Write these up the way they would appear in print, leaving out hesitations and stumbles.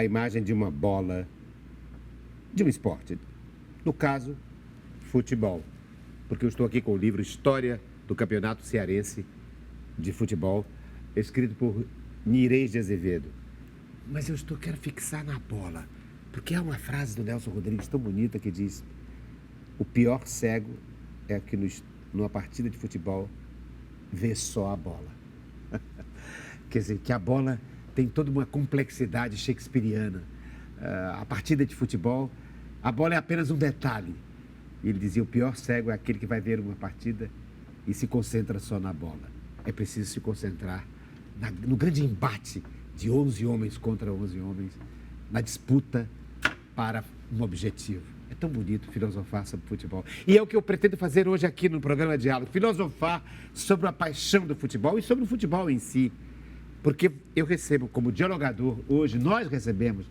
imagem de uma bola, de um esporte. No caso, futebol. Porque eu estou aqui com o livro História do Campeonato Cearense de Futebol, escrito por Nirês de Azevedo. Mas eu quero fixar na bola, porque há uma frase do Nelson Rodrigues tão bonita que diz: o pior cego é que numa partida de futebol vê só a bola. Quer dizer, que a bola tem toda uma complexidade shakespeariana. A partida de futebol, a bola é apenas um detalhe. E ele dizia: o pior cego é aquele que vai ver uma partida e se concentra só na bola. É preciso se concentrar no grande embate de 11 homens contra 11 homens, na disputa para um objetivo. É tão bonito filosofar sobre futebol. E é o que eu pretendo fazer hoje aqui no programa Diálogo, filosofar sobre a paixão do futebol e sobre o futebol em si. Porque eu recebo como dialogador hoje, nós recebemos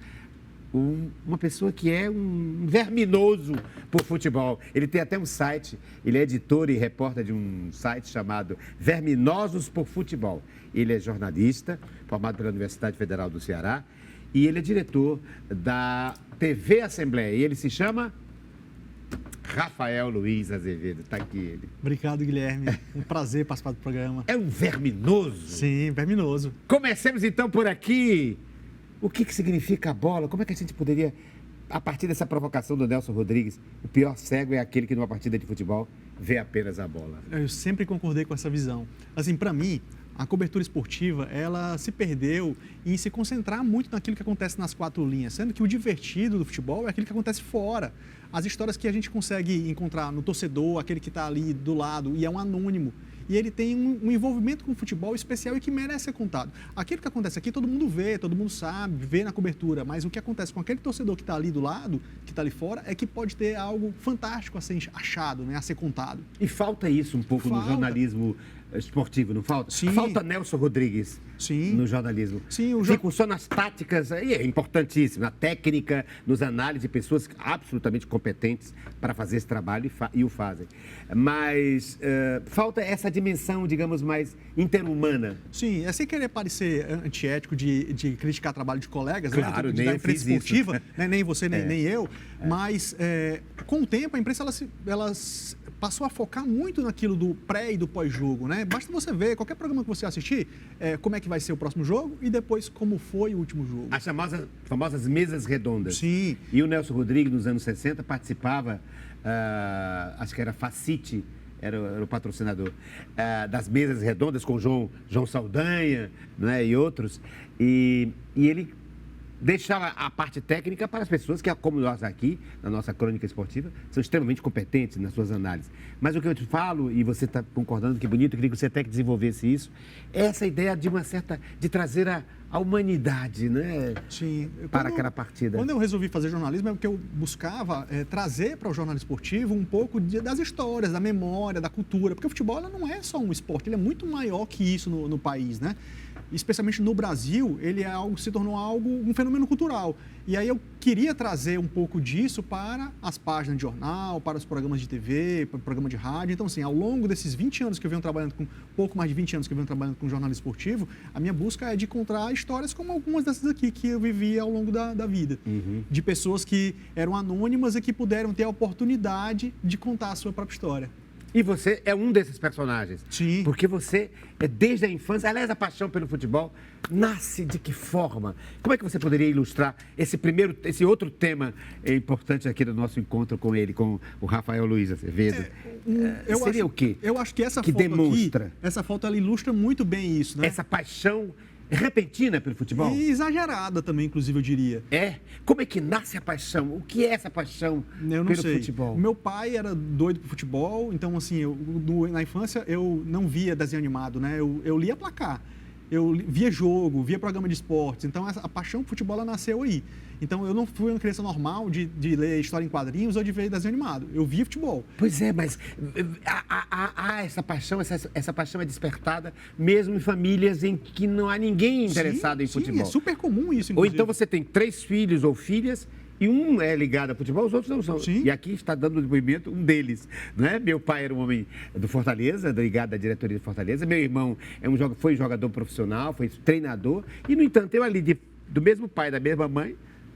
uma pessoa que é um verminoso por futebol. Ele tem até um site, ele é editor e repórter de um site chamado Verminosos por Futebol. Ele é jornalista, formado pela Universidade Federal do Ceará, e ele é diretor da TV Assembleia. E ele se chama Rafael Luiz Azevedo. Está aqui ele. Obrigado, Guilherme. Um prazer participar do programa. É um verminoso? Sim, verminoso. Comecemos então por aqui. O que significa a bola? Como é que a gente poderia, a partir dessa provocação do Nelson Rodrigues, o pior cego é aquele que numa partida de futebol vê apenas a bola? Eu sempre concordei com essa visão. Assim, para mim, a cobertura esportiva, ela se perdeu em se concentrar muito naquilo que acontece nas quatro linhas, sendo que o divertido do futebol é aquilo que acontece fora. As histórias que a gente consegue encontrar no torcedor, aquele que está ali do lado e é um anônimo. E ele tem um envolvimento com o futebol especial e que merece ser contado. Aquilo que acontece aqui, todo mundo vê, todo mundo sabe, vê na cobertura, mas o que acontece com aquele torcedor que está ali do lado, que está ali fora, é que pode ter algo fantástico a ser achado, né, a ser contado. E falta isso um pouco no jornalismo esportivo, não falta? Sim. Falta Nelson Rodrigues. Sim. No jornalismo. Sim, Ficam só nas táticas, e é importantíssimo, na técnica, nos análises de pessoas absolutamente competentes para fazer esse trabalho e o fazem. Mas falta essa dimensão, digamos, mais interhumana. Sim, é sem querer parecer antiético de criticar trabalho de colegas, claro, né, da imprensa esportiva, né, nem você, nem eu, mas com o tempo a imprensa ela passou a focar muito naquilo do pré e do pós-jogo, né? Basta você ver, qualquer programa que você assistir, como é que vai ser o próximo jogo e depois como foi o último jogo. As famosas mesas redondas. Sim. E o Nelson Rodrigues, nos anos 60, participava, acho que era Facite, era o patrocinador, das mesas redondas com João Saldanha, né, e outros. E ele deixava a parte técnica para as pessoas que, como nós aqui, na nossa crônica esportiva, são extremamente competentes nas suas análises. Mas o que eu te falo, e você está concordando, que bonito, eu queria que você até que desenvolvesse isso, é essa ideia de trazer a humanidade, né? Sim. Para aquela partida. Quando eu resolvi fazer jornalismo, o que eu buscava trazer para o jornalismo esportivo um pouco das histórias, da memória, da cultura, porque o futebol não é só um esporte, ele é muito maior que isso no país, né? Especialmente no Brasil, ele se tornou um fenômeno cultural. E aí eu queria trazer um pouco disso para as páginas de jornal, para os programas de TV, para o programa de rádio. Então, assim, ao longo desses 20 anos que eu venho trabalhando pouco mais de 20 anos que eu venho trabalhando com jornalismo esportivo, a minha busca é de encontrar histórias como algumas dessas aqui que eu vivi ao longo da vida. Uhum. De pessoas que eram anônimas e que puderam ter a oportunidade de contar a sua própria história. E você é um desses personagens. Sim. Porque você, desde a infância, aliás, a paixão pelo futebol nasce de que forma? Como é que você poderia ilustrar esse outro tema importante aqui do nosso encontro com ele, com o Rafael Luiz Azevedo? Seria o quê? Eu acho que essa foto demonstra? Essa foto ela ilustra muito bem isso, né? Essa paixão repentina pelo futebol? E exagerada também, inclusive, eu diria. Como é que nasce a paixão? O que é essa paixão pelo futebol? Meu pai era doido por futebol, então, assim, na infância eu não via desenho animado, né? Eu lia placar, eu via jogo, via programa de esportes, então a paixão por futebol ela nasceu aí. Então, eu não fui uma criança normal de ler história em quadrinhos ou de ver desenho animado. Eu via futebol. Pois é, mas há essa paixão, essa paixão é despertada mesmo em famílias em que não há ninguém interessado em futebol. Sim, é super comum isso, inclusive. Ou então você tem 3 filhos ou filhas e um é ligado a futebol, os outros não são. Sim. E aqui está dando depoimento um deles, né? Meu pai era um homem do Fortaleza, ligado à diretoria do Fortaleza. Meu irmão foi jogador profissional, foi treinador. E, no entanto, eu ali, do mesmo pai, da mesma mãe,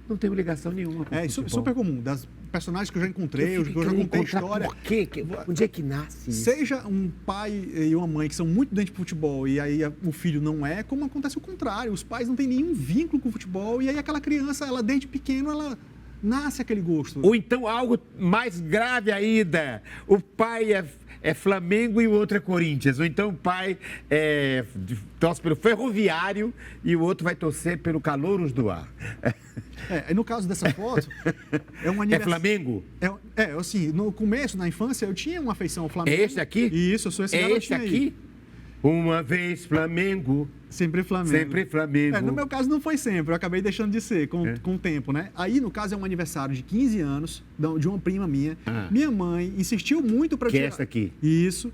Não tenho ligação nenhuma com Isso é futebol. super comum. Das personagens que eu já encontrei, eu já contei encontrar história. por quê? Onde é que nasce isso? Seja um pai e uma mãe que são muito dentro de futebol e aí o filho não é, como acontece o contrário. Os pais não têm nenhum vínculo com o futebol e aí aquela criança, ela desde pequeno, ela nasce aquele gosto. Ou então algo mais grave ainda. O pai é Flamengo e o outro é Corinthians. Ou então o pai torce pelo Ferroviário e o outro vai torcer pelo Calouros do Ar. No caso dessa foto, é um É aniversário. Flamengo? Assim, no começo, na infância, eu tinha uma afeição ao Flamengo. É este aqui? Isso, eu sou esse É garotinho este aí. aqui? Uma vez Flamengo. Sempre Flamengo. Sempre Flamengo. No meu caso não foi sempre, eu acabei deixando de ser com o tempo, né? Aí, no caso, é um aniversário de 15 anos de uma prima minha. Minha mãe insistiu muito para Que é essa aqui? Isso.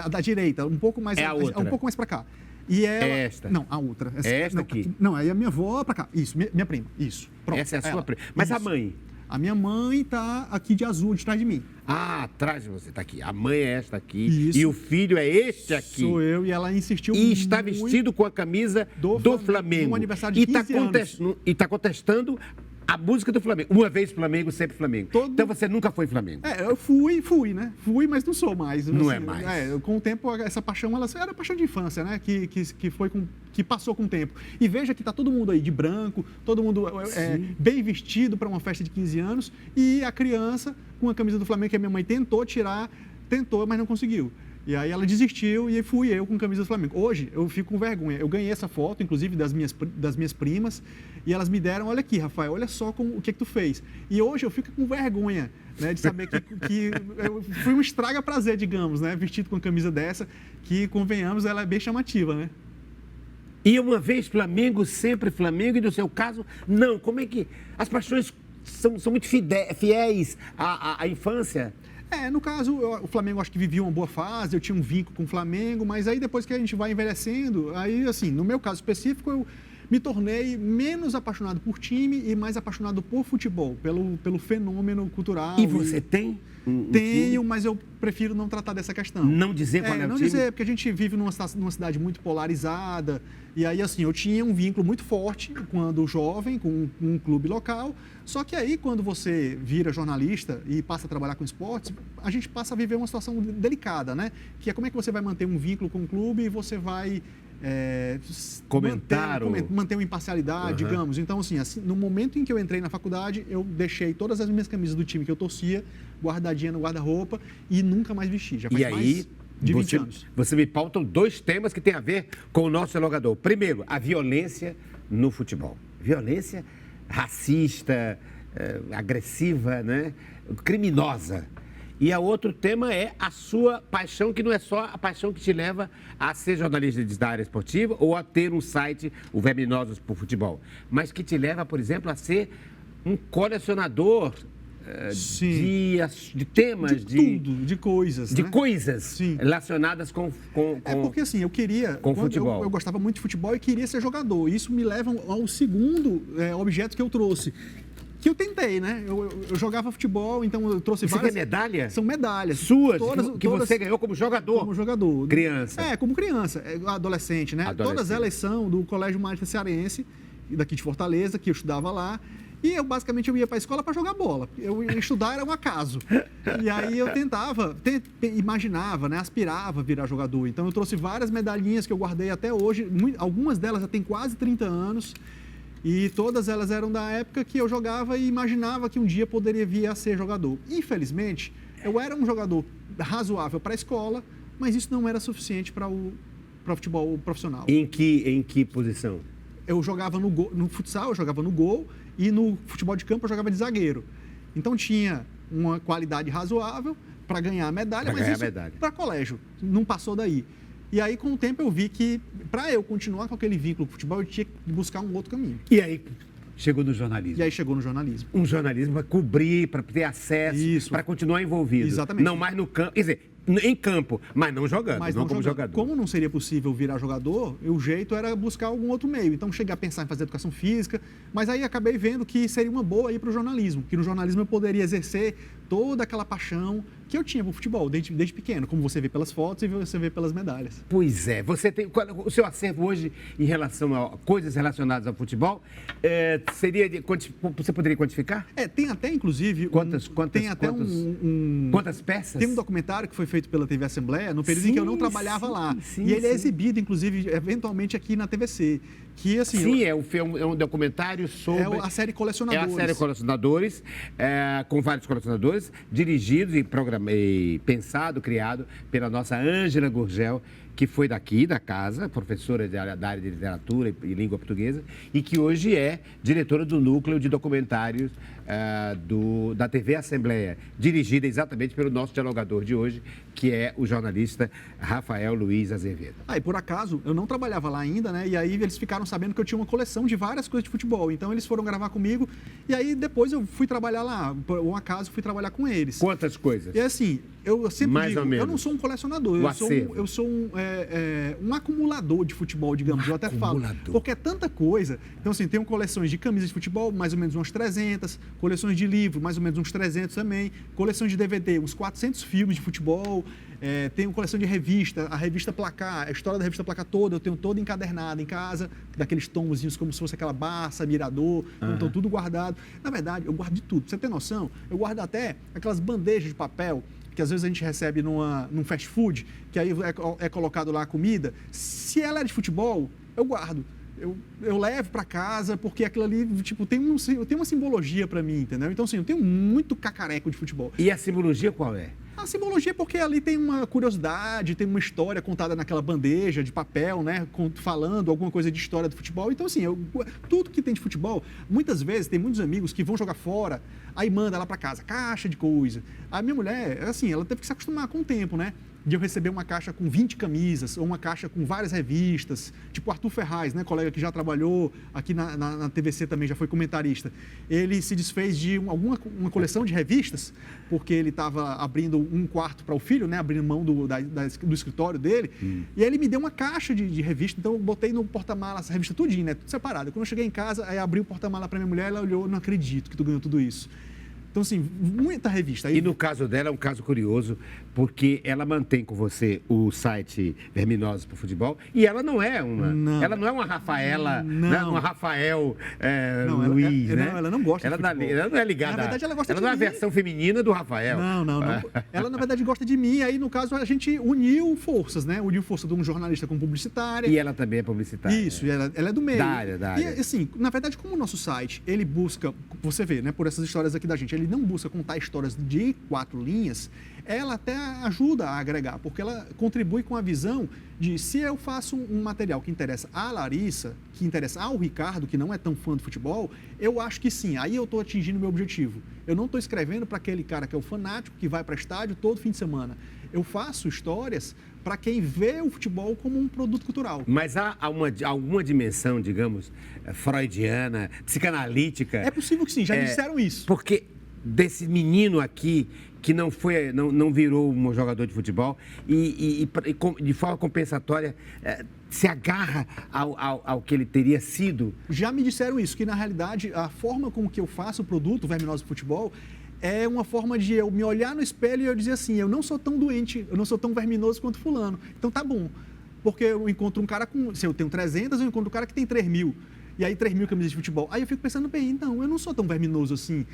A da direita, um pouco mais... É a outra. Um pouco mais para cá. E ela... É esta? Não, a outra. É esta não, aqui? Não, aí a minha avó para cá. Isso, minha prima. Isso. Pronto. Essa é a sua ela. prima. Mas a Isso. mãe? A minha mãe tá aqui de azul, de trás de mim. Atrás de você, tá aqui. A mãe é esta aqui. Isso. E o filho é este aqui. Sou eu e ela insistiu E está muito vestido com a camisa do Flamengo. num aniversário de 15 anos. E está contestando a música do Flamengo. Uma vez Flamengo, sempre Flamengo. Então você nunca foi Flamengo. Eu fui, né? Fui, mas não sou mais. Não é mais. Com o tempo, essa paixão, ela era paixão de infância, né? Que passou com o tempo. E veja que tá todo mundo aí de branco, todo mundo bem vestido para uma festa de 15 anos, e a criança com a camisa do Flamengo que a minha mãe tentou, mas não conseguiu. E aí ela desistiu e fui eu com camisa do Flamengo. Hoje eu fico com vergonha. Eu ganhei essa foto, inclusive das minhas primas, e elas me deram, olha aqui, Rafael, olha só o que tu fez. E hoje eu fico com vergonha, né, de saber que eu fui um estraga-prazer, digamos, né, vestido com uma camisa dessa, que, convenhamos, ela é bem chamativa, né? E uma vez Flamengo, sempre Flamengo, e no seu caso, não. Como é que as paixões são muito fiéis à infância? No caso, o Flamengo acho que vivia uma boa fase, eu tinha um vínculo com o Flamengo, mas aí depois que a gente vai envelhecendo, aí assim, no meu caso específico, eu me tornei menos apaixonado por time e mais apaixonado por futebol, pelo fenômeno cultural. E você tem? Tenho, mas eu prefiro não tratar dessa questão. Não dizer qual é o não time? dizer, porque a gente vive numa cidade muito polarizada, e aí assim, eu tinha um vínculo muito forte quando jovem, com um clube local, só que aí quando você vira jornalista e passa a trabalhar com esportes, a gente passa a viver uma situação delicada, né? Que é como é que você vai manter um vínculo com o clube e você vai... manter uma imparcialidade, digamos. Então, assim, no momento em que eu entrei na faculdade, eu deixei todas as minhas camisas do time que eu torcia guardadinha no guarda-roupa e nunca mais vesti. Já faz mais de 20 anos. Você me pautam 2 temas que têm a ver com o nosso jogador. Primeiro, a violência no futebol. Violência racista, agressiva, né? Criminosa. E o outro tema é a sua paixão, que não é só a paixão que te leva a ser jornalista da área esportiva ou a ter um site, o Verminosos por Futebol, mas que te leva, por exemplo, a ser um colecionador de temas, de coisas. De né? coisas relacionadas com porque assim, eu queria... Com futebol. Eu gostava muito de futebol e queria ser jogador. Isso me leva ao segundo objeto que eu trouxe. Que eu tentei, né? Eu jogava futebol, então eu trouxe várias... Você quer medalha? São medalhas. Suas, que você ganhou como jogador? Como jogador. Criança. Como criança. Adolescente, né? Todas elas são do Colégio Mágica Cearense, daqui de Fortaleza, que eu estudava lá. E eu, basicamente, eu ia para a escola para jogar bola. Eu estudar era um acaso. E aí eu imaginava, né? Aspirava a virar jogador. Então eu trouxe várias medalhinhas que eu guardei até hoje. Algumas delas já têm quase 30 anos. E todas elas eram da época que eu jogava e imaginava que um dia poderia vir a ser jogador. Infelizmente, eu era um jogador razoável para a escola, mas isso não era suficiente para o futebol profissional. Em que posição? Eu jogava no futsal, eu jogava no gol, e no futebol de campo eu jogava de zagueiro. Então tinha uma qualidade razoável para ganhar a medalha, mas isso para colégio, não passou daí. E aí, com o tempo, eu vi que, para eu continuar com aquele vínculo com o futebol, eu tinha que buscar um outro caminho. E aí, chegou no jornalismo. E aí, chegou no jornalismo. Um jornalismo para cobrir, para ter acesso, para continuar envolvido. Exatamente. Não mais no campo, quer dizer, em campo, mas não jogando, não como jogador. Como não seria possível virar jogador, o jeito era buscar algum outro meio. Então, cheguei a pensar em fazer educação física, mas aí acabei vendo que seria uma boa ir para o jornalismo, que no jornalismo eu poderia exercer toda aquela paixão que eu tinha pro futebol desde pequeno, como você vê pelas fotos e você vê pelas medalhas. Pois é, você tem o seu acervo hoje em relação a coisas relacionadas ao futebol, você poderia quantificar? Tem até, inclusive... Quantas peças? Tem um documentário que foi feito pela TV Assembleia, no período em que eu não trabalhava lá. E ele é exibido, inclusive, eventualmente aqui na TVC. Que, assim, é um documentário sobre... É a série Colecionadores. É a série Colecionadores, com vários colecionadores, dirigidos e pensado, criado pela nossa Ângela Gurgel, que foi daqui, da casa, professora da área de literatura e língua portuguesa, e que hoje é diretora do núcleo de documentários da TV Assembleia, dirigida exatamente pelo nosso dialogador de hoje, que é o jornalista Rafael Luiz Azevedo. E por acaso, eu não trabalhava lá ainda, né? E aí eles ficaram sabendo que eu tinha uma coleção de várias coisas de futebol. Então eles foram gravar comigo e aí depois eu fui trabalhar lá. Por um acaso, fui trabalhar com eles. Quantas coisas? E assim, eu sempre Mais digo, ou menos. eu não sou um colecionador, eu sou um acumulador de futebol, digamos. Eu até falo. Porque é tanta coisa. Então, assim, tenho coleções de camisas de futebol, mais ou menos umas 300, coleções de livro, mais ou menos uns 300 também, coleção de DVD, uns 400 filmes de futebol, tenho coleção de revista, a revista Placar, a história da revista Placar toda, eu tenho toda encadernada em casa, daqueles tomozinhos como se fosse aquela Barça, Mirador, então tudo guardado. Na verdade, eu guardo de tudo. Pra você ter noção, eu guardo até aquelas bandejas de papel que às vezes a gente recebe num fast food, que aí é colocado lá a comida. Se ela é de futebol, eu guardo. Eu levo para casa, porque aquilo ali, tipo, tem uma simbologia para mim, entendeu? Então, assim, eu tenho muito cacareco de futebol. E a simbologia qual é? A simbologia é porque ali tem uma curiosidade, tem uma história contada naquela bandeja de papel, né? Falando alguma coisa de história do futebol. Então, assim, tudo que tem de futebol, muitas vezes tem muitos amigos que vão jogar fora, aí manda lá para casa, caixa de coisa. A minha mulher, assim, ela teve que se acostumar com o tempo, né? De eu receber uma caixa com 20 camisas, ou uma caixa com várias revistas, tipo Arthur Ferraz, né, colega que já trabalhou aqui na TVC também, já foi comentarista. Ele se desfez de uma coleção de revistas, porque ele estava abrindo um quarto para o filho, né, abrindo mão do escritório dele, e aí ele me deu uma caixa de revista, então eu botei no porta-mala essa revista tudinho, né, tudo separado. Quando eu cheguei em casa, aí abri o porta-mala para minha mulher, ela olhou, não acredito que tu ganhou tudo isso. Então, assim, muita revista. E no caso dela é um caso curioso, porque ela mantém com você o site Verminosos para o Futebol, e ela não é uma Rafaela, não. Uma Rafael Luiz, né? Não, ela não gosta de futebol. Ela não é ligada. Na verdade, ela gosta de não é a mim. versão feminina do Rafael. Não. Ela, na verdade, gosta de mim. Aí, no caso, a gente uniu forças, né? Uniu força de um jornalista com publicitária. E ela também é publicitária. Isso, ela é do meio. Da área. E, assim, na verdade, como o nosso site, ele busca, você vê, né? Por essas histórias aqui da gente, ele não busca contar histórias de 4 linhas, ela até ajuda a agregar, porque ela contribui com a visão de se eu faço um material que interessa à Larissa, que interessa ao Ricardo, que não é tão fã do futebol, eu acho que sim, aí eu estou atingindo o meu objetivo. Eu não estou escrevendo para aquele cara que é o fanático, que vai para estádio todo fim de semana. Eu faço histórias para quem vê o futebol como um produto cultural. Mas há alguma dimensão, digamos, freudiana, psicanalítica? É possível que sim, já me disseram isso. Porque desse menino aqui que não virou um jogador de futebol e de forma compensatória se agarra ao que ele teria sido. Já me disseram isso, que na realidade a forma com que eu faço o produto Verminosos do Futebol é uma forma de eu me olhar no espelho e eu dizer assim, eu não sou tão doente, eu não sou tão verminoso quanto fulano, então tá bom. Porque eu encontro um cara se eu tenho 300, eu encontro um cara que tem 3.000. E aí 3.000 camisas de futebol. Aí eu fico pensando, bem, então, eu não sou tão verminoso assim.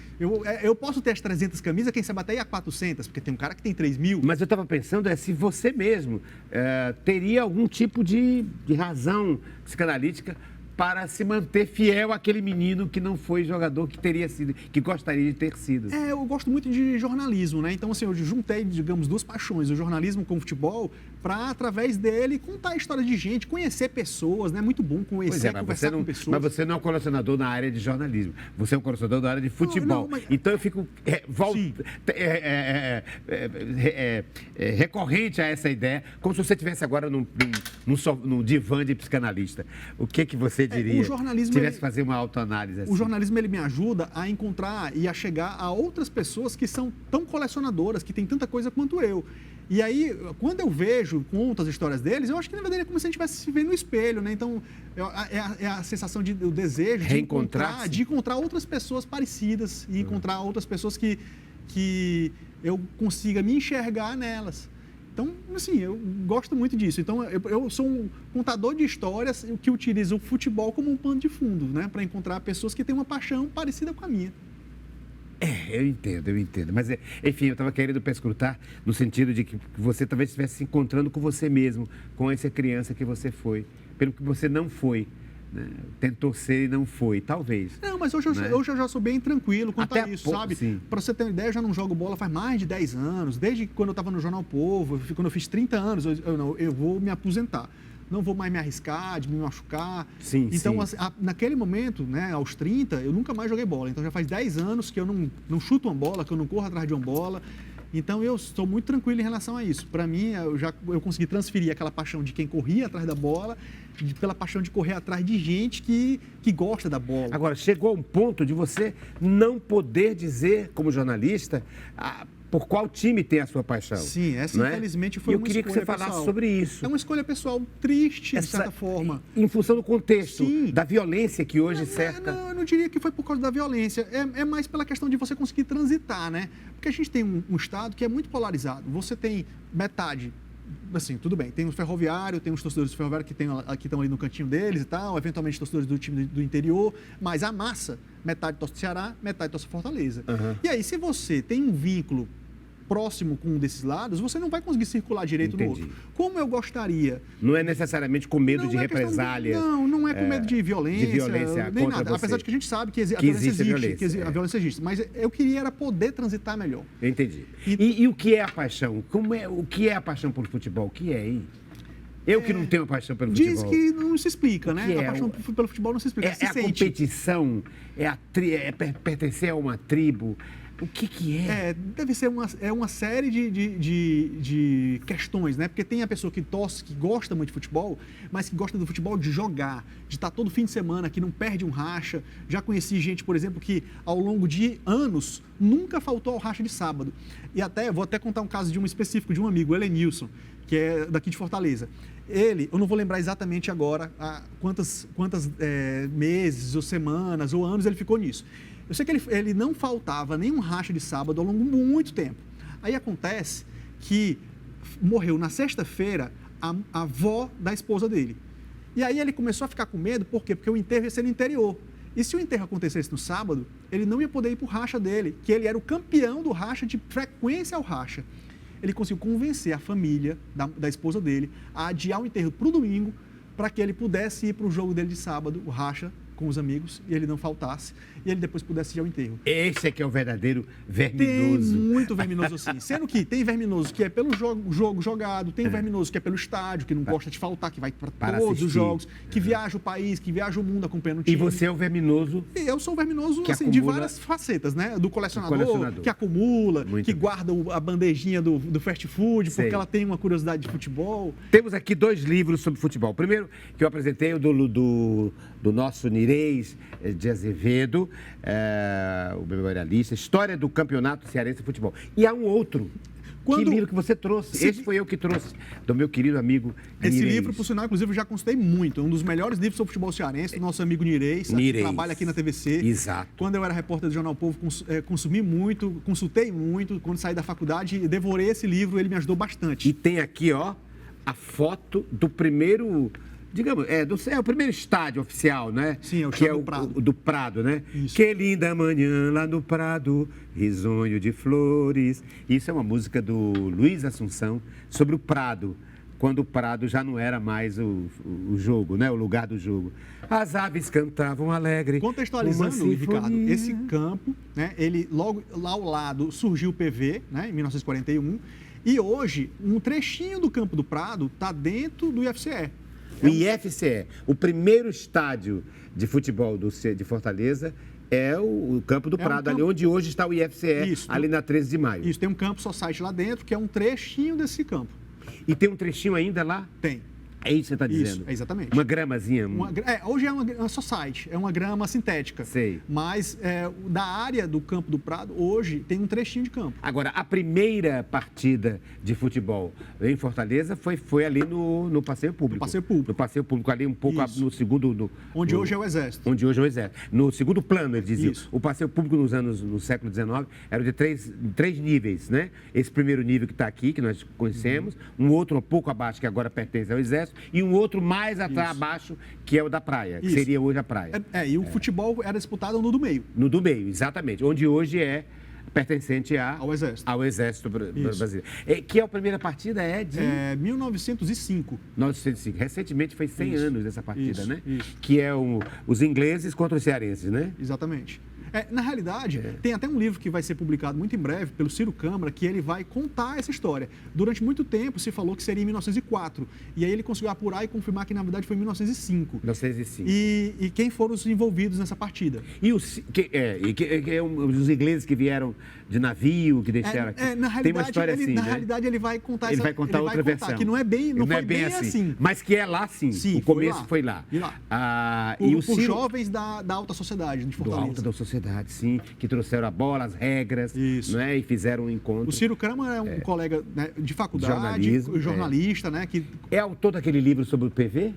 Eu posso ter as 300 camisas, quem sabe até ir a 400, porque tem um cara que tem 3.000. Mas eu estava pensando se você mesmo teria algum tipo de razão psicanalítica para se manter fiel àquele menino que não foi jogador que teria sido, que gostaria de ter sido. Eu gosto muito de jornalismo, né? Então, assim, eu juntei, digamos, 2 paixões, o jornalismo com o futebol, para, através dele, contar a história de gente, conhecer pessoas, né? Muito bom conhecer, conversar com pessoas. Mas você não é um colecionador na área de jornalismo, você é um colecionador na área de futebol. Então, eu fico recorrente a essa ideia, como se você estivesse agora num divã de psicanalista. O que você diria? O jornalismo, tivesse que fazer uma autoanálise assim. O jornalismo, ele me ajuda a encontrar e a chegar a outras pessoas que são tão colecionadoras, que têm tanta coisa quanto eu. E aí, quando eu conto as histórias deles, eu acho que, na verdade, é como se a gente estivesse se vendo no espelho, né? Então, é a sensação o desejo de encontrar outras pessoas parecidas e encontrar outras pessoas que que eu consiga me enxergar nelas. Então, assim, eu gosto muito disso. Então, eu sou um contador de histórias que utiliza o futebol como um pano de fundo, né? Para encontrar pessoas que têm uma paixão parecida com a minha. Eu entendo. Mas, enfim, eu estava querendo perscrutar no sentido de que você talvez estivesse se encontrando com você mesmo, com essa criança que você foi, pelo que você não foi. Né? Tentou ser e não foi, talvez. Não, mas hoje eu já sou bem tranquilo quanto a isso, sabe? Sim. Para você ter uma ideia, eu já não jogo bola faz mais de 10 anos. Desde quando eu estava no Jornal Povo, quando eu fiz 30 anos, eu vou me aposentar. Não vou mais me arriscar, de me machucar. Sim, então, sim. naquele momento, né, aos 30, eu nunca mais joguei bola. Então, já faz 10 anos que eu não chuto uma bola, que eu não corro atrás de uma bola. Então, eu estou muito tranquilo em relação a isso. Para mim, eu consegui transferir aquela paixão de quem corria atrás da bola pela paixão de correr atrás de gente que gosta da bola. Agora, chegou a um ponto de você não poder dizer, como jornalista, por qual time tem a sua paixão. Sim, essa infelizmente foi uma escolha pessoal. Eu queria que você falasse sobre isso. É uma escolha pessoal triste, de certa forma. Em função do contexto, Sim. da violência que hoje cerca... Não, eu não diria que foi por causa da violência. É mais pela questão de você conseguir transitar, né? Porque a gente tem um estado que é muito polarizado. Você tem metade... Assim, tudo bem, tem o ferroviário, tem os torcedores do ferroviário que estão ali no cantinho deles e tal, eventualmente torcedores do time do interior, mas a massa, metade torce Ceará, metade torce Fortaleza. Uhum. E aí, se você tem um vínculo próximo com um desses lados, você não vai conseguir circular direito no outro. Como eu gostaria... Não é necessariamente com medo de represálias. Não é com medo de violência, nem nada. Você. Apesar de que a gente sabe que a violência existe. Mas eu queria era poder transitar melhor. Eu entendi. E o que é a paixão? O que é a paixão por futebol? O que é, hein? Eu que não tenho paixão pelo futebol. Diz que não se explica, né? A paixão pelo futebol não se explica. É a competição? É pertencer a uma tribo? O que é? Deve ser uma série de questões, né? Porque tem a pessoa que torce, que gosta muito de futebol, mas que gosta do futebol de jogar, de estar todo fim de semana, que não perde um racha. Já conheci gente, por exemplo, que ao longo de anos nunca faltou ao racha de sábado. E vou até contar um caso de um específico, de um amigo, o Elenilson, que é daqui de Fortaleza. Eu não vou lembrar exatamente agora quantas meses, ou semanas, ou anos ele ficou nisso. Eu sei que ele não faltava nenhum racha de sábado ao longo de muito tempo. Aí acontece que morreu na sexta-feira a avó da esposa dele. E aí ele começou a ficar com medo, por quê? Porque o enterro ia ser no interior. E se o enterro acontecesse no sábado, ele não ia poder ir para o racha dele, que ele era o campeão do racha de frequência ao racha. Ele conseguiu convencer a família da esposa dele a adiar o enterro para o domingo, para que ele pudesse ir para o jogo dele de sábado, o racha, com os amigos, e ele não faltasse, e ele depois pudesse ir ao enterro. Esse é que é o verdadeiro verminoso. Tem muito verminoso, sim. Sendo que tem verminoso que é pelo jogo jogado, tem verminoso que é pelo estádio, que não gosta de faltar, que vai para todos assistir. Os jogos, que viaja o país, que viaja o mundo acompanhando o time. E você é o verminoso? Eu sou o verminoso, assim, de várias facetas, né? Do colecionador. Que acumula, muito que bem. Guarda a bandejinha do fast food, Sei. porque ela tem uma curiosidade de futebol. Temos aqui 2 livros sobre futebol. O primeiro, que eu apresentei, o do nosso Nirês de Azevedo, o memorialista, História do Campeonato Cearense de Futebol. E há um outro. Que livro que você trouxe? Sim. Esse foi eu que trouxe, do meu querido amigo Esse Nirês. livro, por sinal, inclusive, eu já consultei muito. É um dos melhores livros sobre futebol cearense, do nosso amigo Nirês, que trabalha aqui na TVC. Exato. Quando eu era repórter do Jornal Povo, consumi muito, consultei muito. Quando saí da faculdade, devorei esse livro, ele me ajudou bastante. E tem aqui, ó, a foto do primeiro... Digamos, é o primeiro estádio oficial, né? Sim, é o que é do Prado. Do Prado, né? Isso. Que linda manhã lá no Prado, risonho de flores. Isso é uma música do Luiz Assunção sobre o Prado, quando o Prado já não era mais o jogo, né? O lugar do jogo. As aves cantavam alegre. Contextualizando, Ricardo, esse campo, né? Ele logo lá ao lado surgiu o PV, né? Em 1941. E hoje, um trechinho do campo do Prado está dentro do IFCE. O IFCE, o primeiro estádio de futebol de Fortaleza, é o Campo do Prado, ali onde hoje está o IFCE, isso, ali na 13 de maio. Isso, tem um campo society lá dentro, que é um trechinho desse campo. E tem um trechinho ainda lá? Tem. É isso que você está dizendo? Isso, exatamente. Uma gramazinha. Hoje é uma society, é uma grama sintética. Sei. Mas da área do Campo do Prado, hoje tem um trechinho de campo. Agora, a primeira partida de futebol em Fortaleza foi ali no Passeio Público. No Passeio Público. No Passeio Público, ali um pouco Isso. no segundo... Onde hoje é o Exército. Onde hoje é o Exército. No segundo plano, eles diziam. Isso. O Passeio Público no século XIX era de três níveis, né? Esse primeiro nível que está aqui, que nós conhecemos, um outro um pouco abaixo, que agora pertence ao Exército, e um outro mais abaixo, que é o da praia, que seria hoje a praia. E o futebol era disputado no do meio. No do meio, exatamente. Onde hoje é pertencente ao Exército. Ao Exército Brasileiro. Que a primeira partida é de... 1905. 1905. Recentemente foi 100 anos dessa partida, né? Isso. Que é os ingleses contra os cearenses, né? Exatamente. Na realidade, tem até um livro que vai ser publicado muito em breve pelo Ciro Câmara, que ele vai contar essa história. Durante muito tempo se falou que seria em 1904. E aí ele conseguiu apurar e confirmar que, na verdade, foi em 1905. 1905. E quem foram os envolvidos nessa partida? E os ingleses que vieram de navio, que deixaram aqui. Tem uma história assim, na realidade, ele vai contar ele vai contar outra versão. Que não é bem, não foi bem assim. Mas que é lá, sim. Sim, o começo foi lá. Por jovens da alta sociedade de Fortaleza. Da alta sociedade, sim, que trouxeram a bola, as regras, né, e fizeram um encontro. O Ciro Câmara é um colega, né, de faculdade, jornalista, né? Que... É autor daquele livro sobre o PV?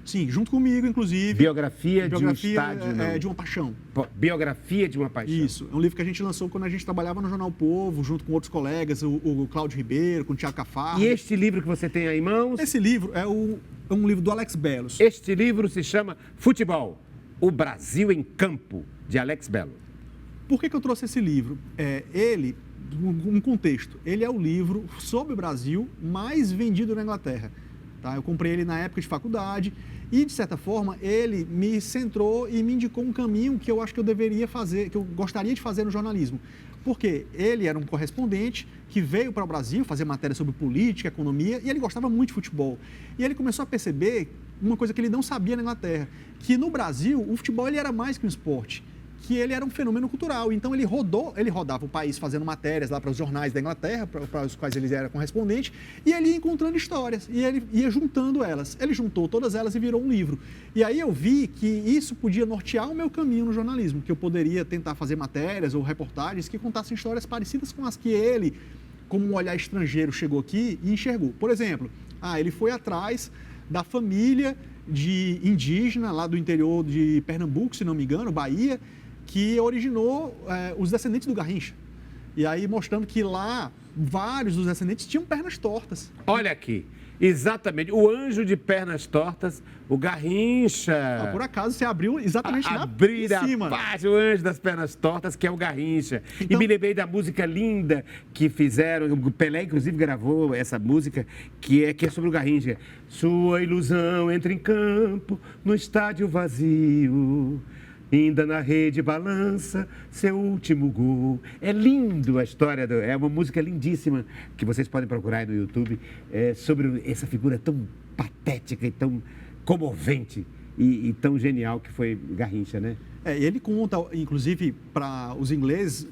Sim, junto comigo, inclusive. Biografia de um estádio, de uma paixão. Biografia de uma paixão. Isso, é um livro que a gente lançou quando a gente trabalhava no Jornal Povo, junto com outros colegas, o Cláudio Ribeiro, com o Tiago Cafardo. E este livro que você tem aí em mãos? Esse livro é um livro do Alex Belos. Este livro se chama Futebol, o Brasil em Campo, de Alex Belo. Por que eu trouxe esse livro? Um contexto, ele é o livro sobre o Brasil mais vendido na Inglaterra. Tá? Eu comprei ele na época de faculdade e, de certa forma, ele me centrou e me indicou um caminho que eu acho que eu deveria fazer, que eu gostaria de fazer no jornalismo. Porque ele era um correspondente que veio para o Brasil fazer matéria sobre política, economia, e ele gostava muito de futebol. E ele começou a perceber uma coisa que ele não sabia na Inglaterra, que no Brasil o futebol ele era mais que um esporte, que ele era um fenômeno cultural. Então ele rodava o país fazendo matérias lá para os jornais da Inglaterra, para os quais ele era correspondente, e ele ia encontrando histórias, e ele ia juntando elas. Ele juntou todas elas e virou um livro. E aí eu vi que isso podia nortear o meu caminho no jornalismo, que eu poderia tentar fazer matérias ou reportagens que contassem histórias parecidas com as que ele, como um olhar estrangeiro, chegou aqui e enxergou. Por exemplo, ele foi atrás da família de indígena lá do interior de Pernambuco, se não me engano, Bahia, que originou os descendentes do Garrincha. E aí mostrando que lá, vários dos descendentes tinham pernas tortas. Olha aqui, exatamente, o anjo de pernas tortas, o Garrincha. Por acaso, você abriu exatamente em cima. A página, o anjo das pernas tortas, que é o Garrincha. Então... E me lembrei da música linda que fizeram, o Pelé, inclusive, gravou essa música, que é sobre o Garrincha. Sua ilusão entra em campo, no estádio vazio. Ainda na rede balança seu último gol. É lindo a história, é uma música lindíssima que vocês podem procurar aí no YouTube, sobre essa figura tão patética e tão comovente e tão genial que foi Garrincha, né? Ele conta, inclusive, para os ingleses,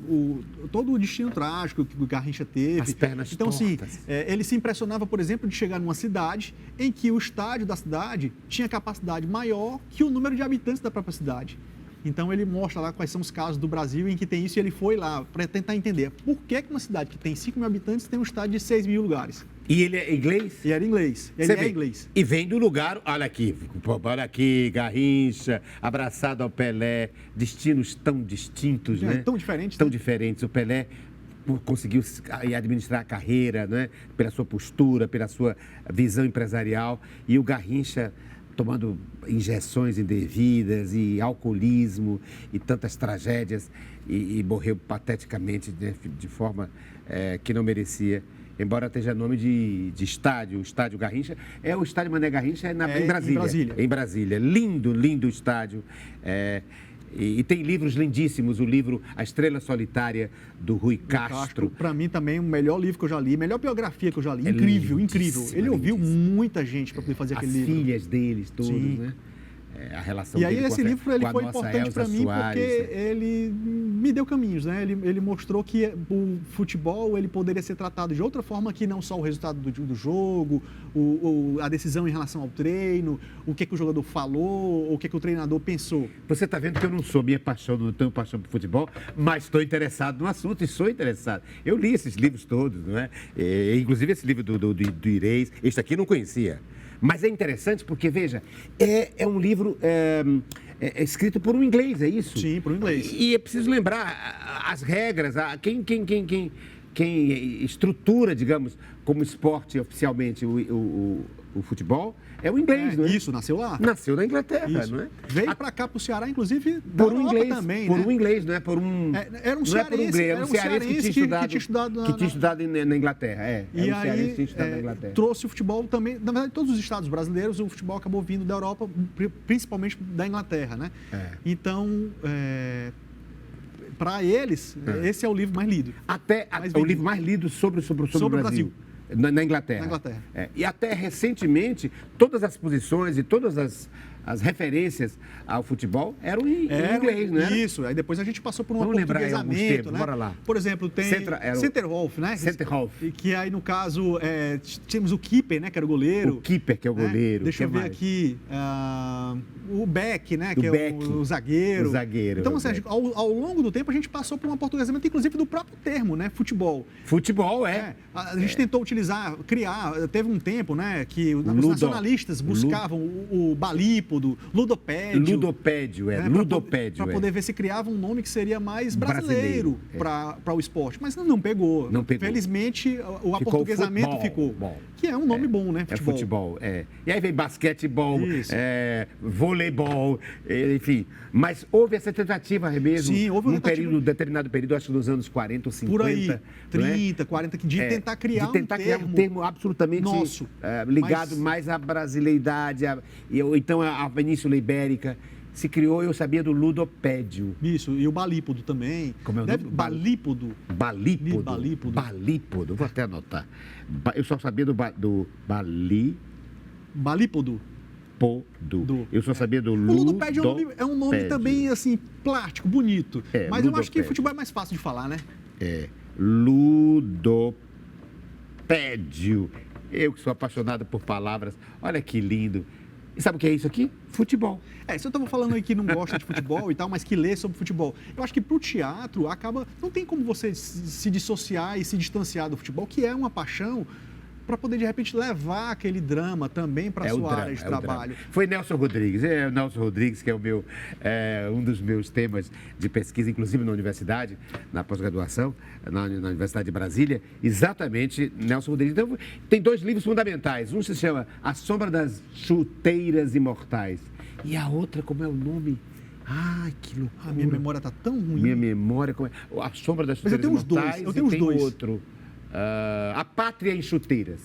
todo o destino trágico que o Garrincha teve. As pernas tortas. Então, assim, ele se impressionava, por exemplo, de chegar numa cidade em que o estádio da cidade tinha capacidade maior que o número de habitantes da própria cidade. Então, ele mostra lá quais são os casos do Brasil em que tem isso e ele foi lá para tentar entender por que uma cidade que tem 5 mil habitantes tem um estádio de 6 mil lugares. E ele é inglês? E era inglês. Ele é inglês. E vem do lugar, olha aqui, Garrincha, abraçado ao Pelé, destinos tão distintos, né? Tão diferentes. Tão diferentes. O Pelé conseguiu administrar a carreira, né? Pela sua postura, pela sua visão empresarial. E o Garrincha tomando injeções indevidas e alcoolismo e tantas tragédias e morreu pateticamente de forma que não merecia. Embora esteja nome de estádio, o estádio Garrincha, o estádio Mané Garrincha em Brasília. Em Brasília. Lindo, lindo estádio. E tem livros lindíssimos, o livro A Estrela Solitária, do Rui Castro. Para mim também, o melhor livro que eu já li, melhor biografia que eu já li. Incrível, incrível. Ele ouviu muita gente para poder fazer aquele livro. As filhas deles, todos, né? a relação E aí dele esse livro ele com a foi nossa importante Elza para mim Soares. porque ele me deu caminhos, né? Ele mostrou que o futebol ele poderia ser tratado de outra forma que não só o resultado do jogo, a decisão em relação ao treino, o que o jogador falou, o que o treinador pensou. Você está vendo que eu não sou minha paixão, não tenho paixão por futebol, mas estou interessado no assunto e sou interessado. Eu li esses livros todos, não é? Inclusive esse livro do Irês, este aqui eu não conhecia. Mas é interessante porque, veja, é um livro escrito por um inglês, é isso? Sim, por um inglês. E é preciso lembrar as regras, quem estrutura, digamos, como esporte oficialmente o futebol é o inglês, não é? Isso, nasceu lá. Nasceu na Inglaterra, Isso. não é? Veio para cá, para o Ceará, inclusive, da Por um Europa inglês, também, por né? um inglês, não é por um... Era um não é por um cearense, inglês, era um cearense que tinha estudado na Inglaterra, E um cearense que tinha aí estudado na Inglaterra. trouxe o futebol também, na verdade, todos os estados brasileiros, o futebol acabou vindo da Europa, principalmente da Inglaterra, né? Então, para eles, esse é o livro mais lido. O livro mais lido sobre o Brasil. Na Inglaterra. Na Inglaterra. E até recentemente, todas as posições e todas as referências ao futebol eram em inglês, né? Isso, aí depois a gente passou por um Vamos lembrar aí alguns aportuguesamento, termos, né? bora lá. Por exemplo, tem Centerhoff, né? Centerhoff. Que aí, no caso, tínhamos o Keeper, né? Que era o goleiro. O Keeper, que é o goleiro. Deixa eu ver mais? aqui. O Beck, né? O Que Beck. é o zagueiro. O zagueiro. Então, assim, ao longo do tempo, a gente passou por um aportuguesamento, inclusive, do próprio termo, né? Futebol. Futebol, A gente tentou criar, teve um tempo, né? Que os nacionalistas buscavam o balípodo, ludopédio. Ludopédio, ludopédio. Para poder ver se criava um nome que seria mais brasileiro para o esporte. Mas não pegou. Não pegou. Felizmente, o aportuguesamento ficou. Que é um nome bom, né? Futebol. É futebol, E aí vem basquetebol, voleibol, enfim. Mas houve essa tentativa mesmo. Sim, houve uma tentativa. Num determinado período, acho que nos anos 40 ou 50. Por aí, 30, 40, de tentar criar um termo absolutamente nosso, ligado mais à brasileidade, então à Península Ibérica. Se criou, eu sabia do ludopédio. Isso, e o balípodo também. Como é o nome? Balípodo. Balípodo, vou até anotar. Eu só sabia do balípodo. Eu só sabia do ludopédio. O ludopédio é um nome também, assim, plástico, bonito. Mas eu acho que futebol é mais fácil de falar, né? Ludopédio. Eu que sou apaixonado por palavras. Olha que lindo. E sabe o que é isso aqui? Futebol. Se eu estava falando aí que não gosta de futebol e tal, mas que lê sobre futebol. Eu acho que para o teatro não tem como você se dissociar e se distanciar do futebol, que é uma paixão, para poder, de repente, levar aquele drama também para a sua área de trabalho. Foi Nelson Rodrigues. O Nelson Rodrigues, que é um dos meus temas de pesquisa, inclusive na universidade, na pós-graduação, na Universidade de Brasília, exatamente Nelson Rodrigues. Então, tem 2 livros fundamentais. Um se chama A Sombra das Chuteiras Imortais. E a outra, como é o nome? Ai, que loucura. A minha memória está tão ruim. Minha memória... A Sombra das Chuteiras Imortais. Eu tenho os dois. Outro... A Pátria em Chuteiras.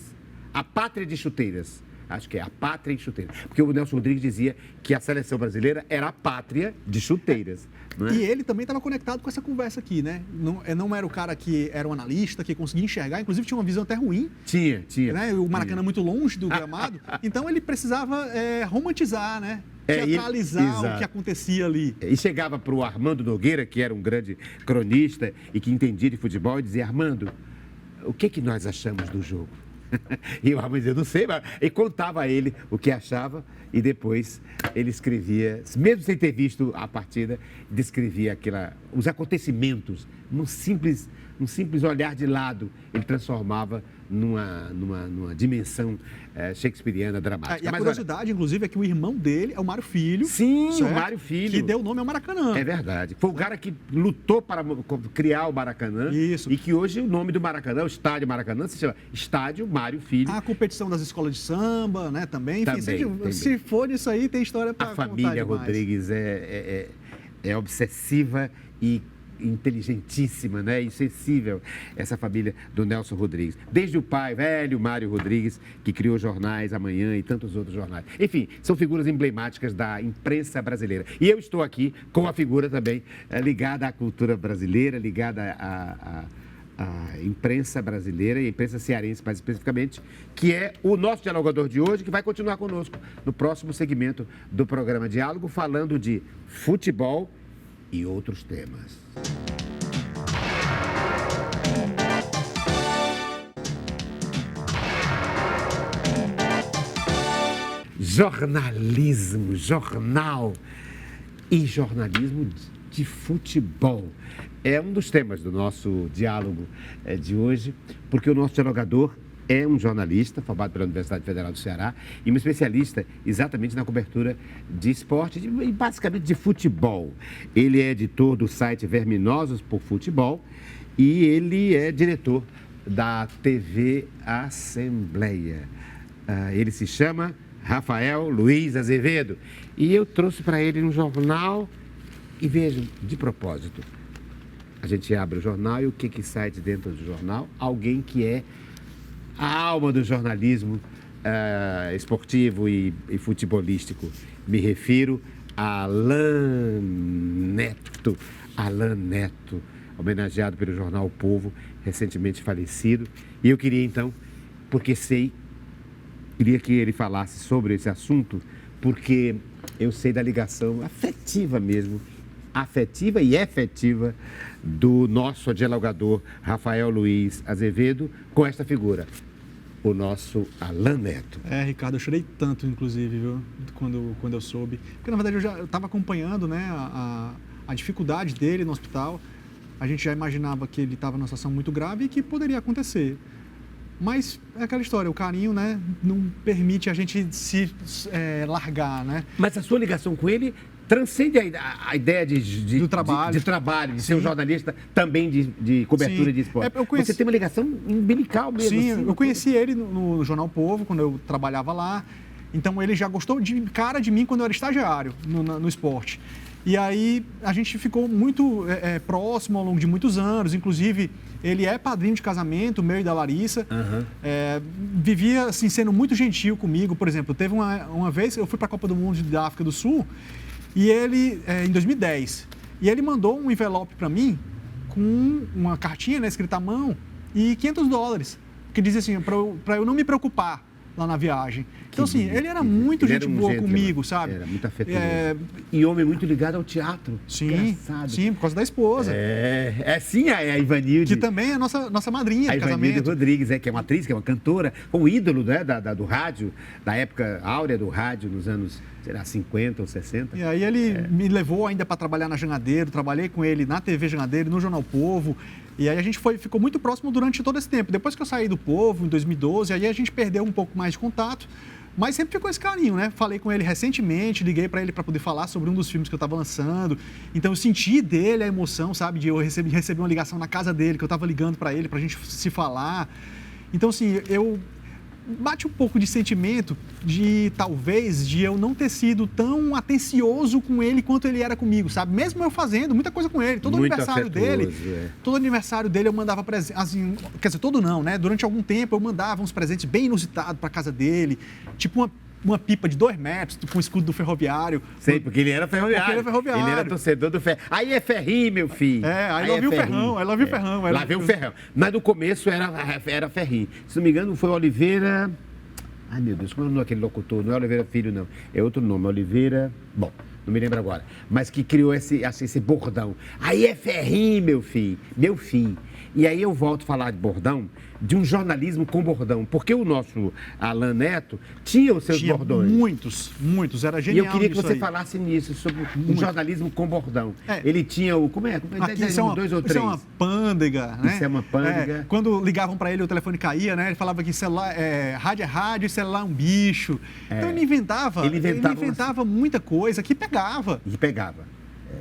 A Pátria de Chuteiras. Acho que é A Pátria em Chuteiras. Porque o Nelson Rodrigues dizia que a seleção brasileira era a pátria de chuteiras. Não é? E ele também estava conectado com essa conversa aqui, né? Não era o cara que era um analista, que conseguia enxergar. Inclusive, tinha uma visão até ruim. Tinha. Né? O Maracanã muito longe do gramado. Então, ele precisava romantizar, né? Teatralizar o que acontecia ali. E chegava para o Armando Nogueira, que era um grande cronista e que entendia de futebol, e dizia: Armando, o que nós achamos do jogo? E o Armando dizia: não sei, mas... E contava a ele o que achava e depois ele escrevia, mesmo sem ter visto a partida, descrevia os acontecimentos num simples olhar de lado. Ele transformava numa dimensão shakespeariana dramática. E a curiosidade, inclusive, é que o irmão dele é o Mário Filho. Sim, certo? O Mário Filho. Que deu o nome ao Maracanã. É verdade. Foi o cara que lutou para criar o Maracanã. Isso. E que hoje o nome do Maracanã, o Estádio Maracanã, se chama Estádio Mário Filho. A competição das escolas de samba, né, também. Enfim, se for nisso aí, tem história para contar. A família Rodrigues é obsessiva e inteligentíssima, né? Insensível, essa família do Nelson Rodrigues. Desde o pai, velho Mário Rodrigues, que criou jornais Amanhã e tantos outros jornais. Enfim, são figuras emblemáticas da imprensa brasileira. E eu estou aqui com a figura também ligada à cultura brasileira, ligada a imprensa brasileira e a imprensa cearense, mais especificamente, que é o nosso dialogador de hoje, que vai continuar conosco no próximo segmento do programa Diálogo, falando de futebol e outros temas. Jornalismo, jornal e jornalismo de futebol. É um dos temas do nosso diálogo de hoje, porque o nosso dialogador é um jornalista formado pela Universidade Federal do Ceará e um especialista exatamente na cobertura de esporte e basicamente de futebol. Ele é editor do site Verminosos por Futebol e ele é diretor da TV Assembleia. Ele se chama Rafael Luiz Azevedo. E eu trouxe para ele um jornal e vejam, de propósito, a gente abre o jornal e o que sai de dentro do jornal? Alguém que é a alma do jornalismo esportivo e futebolístico. Me refiro a Alan Neto. Alan Neto, homenageado pelo jornal O Povo, recentemente falecido. E eu queria então, porque queria que ele falasse sobre esse assunto, porque eu sei da ligação afetiva mesmo, afetiva e efetiva do nosso dialogador Rafael Luiz Azevedo com esta figura, o nosso Alan Neto. Ricardo, eu chorei tanto, inclusive, viu, quando eu soube. Porque, na verdade, eu estava acompanhando, né, a dificuldade dele no hospital. A gente já imaginava que ele estava numa situação muito grave e que poderia acontecer. Mas é aquela história, o carinho, né, não permite a gente se largar, né? Mas a sua ligação com ele transcende a ideia do trabalho. De trabalho, de ser um jornalista também de cobertura Sim. de esporte. Você tem uma ligação umbilical mesmo. Sim, assim, eu conheci ele no Jornal Povo, quando eu trabalhava lá. Então, ele já gostou de cara de mim quando eu era estagiário no esporte. E aí, a gente ficou muito próximo ao longo de muitos anos. Inclusive, ele é padrinho de casamento, meu e da Larissa. Uhum. Vivia, assim, sendo muito gentil comigo. Por exemplo, teve uma vez, eu fui para a Copa do Mundo da África do Sul, e ele, em 2010, e ele mandou um envelope para mim com uma cartinha, né, escrita à mão, e $500, que dizia assim, para eu não me preocupar lá na viagem. Então, assim, ele era muito gente boa comigo, sabe? Era muito afetuoso. E homem muito ligado ao teatro. Sim, sim, por causa da esposa. Sim, a Ivanilde. Que também é a nossa madrinha de casamento. A Ivanilde Rodrigues, que é uma atriz, que é uma cantora, um ídolo, né, do rádio, da época áurea do rádio, nos anos, sei lá, 50 ou 60. E aí ele me levou ainda para trabalhar na Jangadeiro, trabalhei com ele na TV Jangadeiro, no Jornal Povo. E aí a gente ficou muito próximo durante todo esse tempo. Depois que eu saí do Povo, em 2012, aí a gente perdeu um pouco mais de contato, mas sempre ficou esse carinho, né? Falei com ele recentemente, liguei para ele para poder falar sobre um dos filmes que eu estava lançando. Então eu senti dele a emoção, sabe? De eu receber uma ligação na casa dele, que eu estava ligando para ele, para a gente se falar. Então, assim, bate um pouco de sentimento talvez, de eu não ter sido tão atencioso com ele quanto ele era comigo, sabe? Mesmo eu fazendo muita coisa com ele. Todo aniversário dele eu mandava presente, assim, quer dizer, todo não, né? Durante algum tempo eu mandava uns presentes bem inusitados para casa dele, tipo uma pipa de 2 metros, com o escudo do Ferroviário. Sei, porque ele era ferroviário. Ele era torcedor do Ferro. Aí é Ferrinho, meu filho. Aí lá viu o Ferrão, aí lá viu o Ferrão. Lá viu o Ferrão. Mas no começo era Ferrinho. Se não me engano, foi Oliveira... Ai, meu Deus, como é o nome daquele locutor? Não é Oliveira Filho, não. É outro nome, Oliveira... Bom, não me lembro agora. Mas que criou esse bordão. Aí é Ferrinho, meu filho. Meu filho. E aí eu volto a falar de bordão, de um jornalismo com bordão, porque o nosso Alan Neto tinha os seus bordões. Muitos, era genial. E eu queria que você falasse nisso, sobre um jornalismo com bordão. Ele tinha o... Como é? Aqui, isso é uma pândega, né? Isso é uma pândega. Quando ligavam para ele, o telefone caía, né? Ele falava que celular, rádio é rádio e celular é um bicho. Então ele inventava muita coisa que pegava.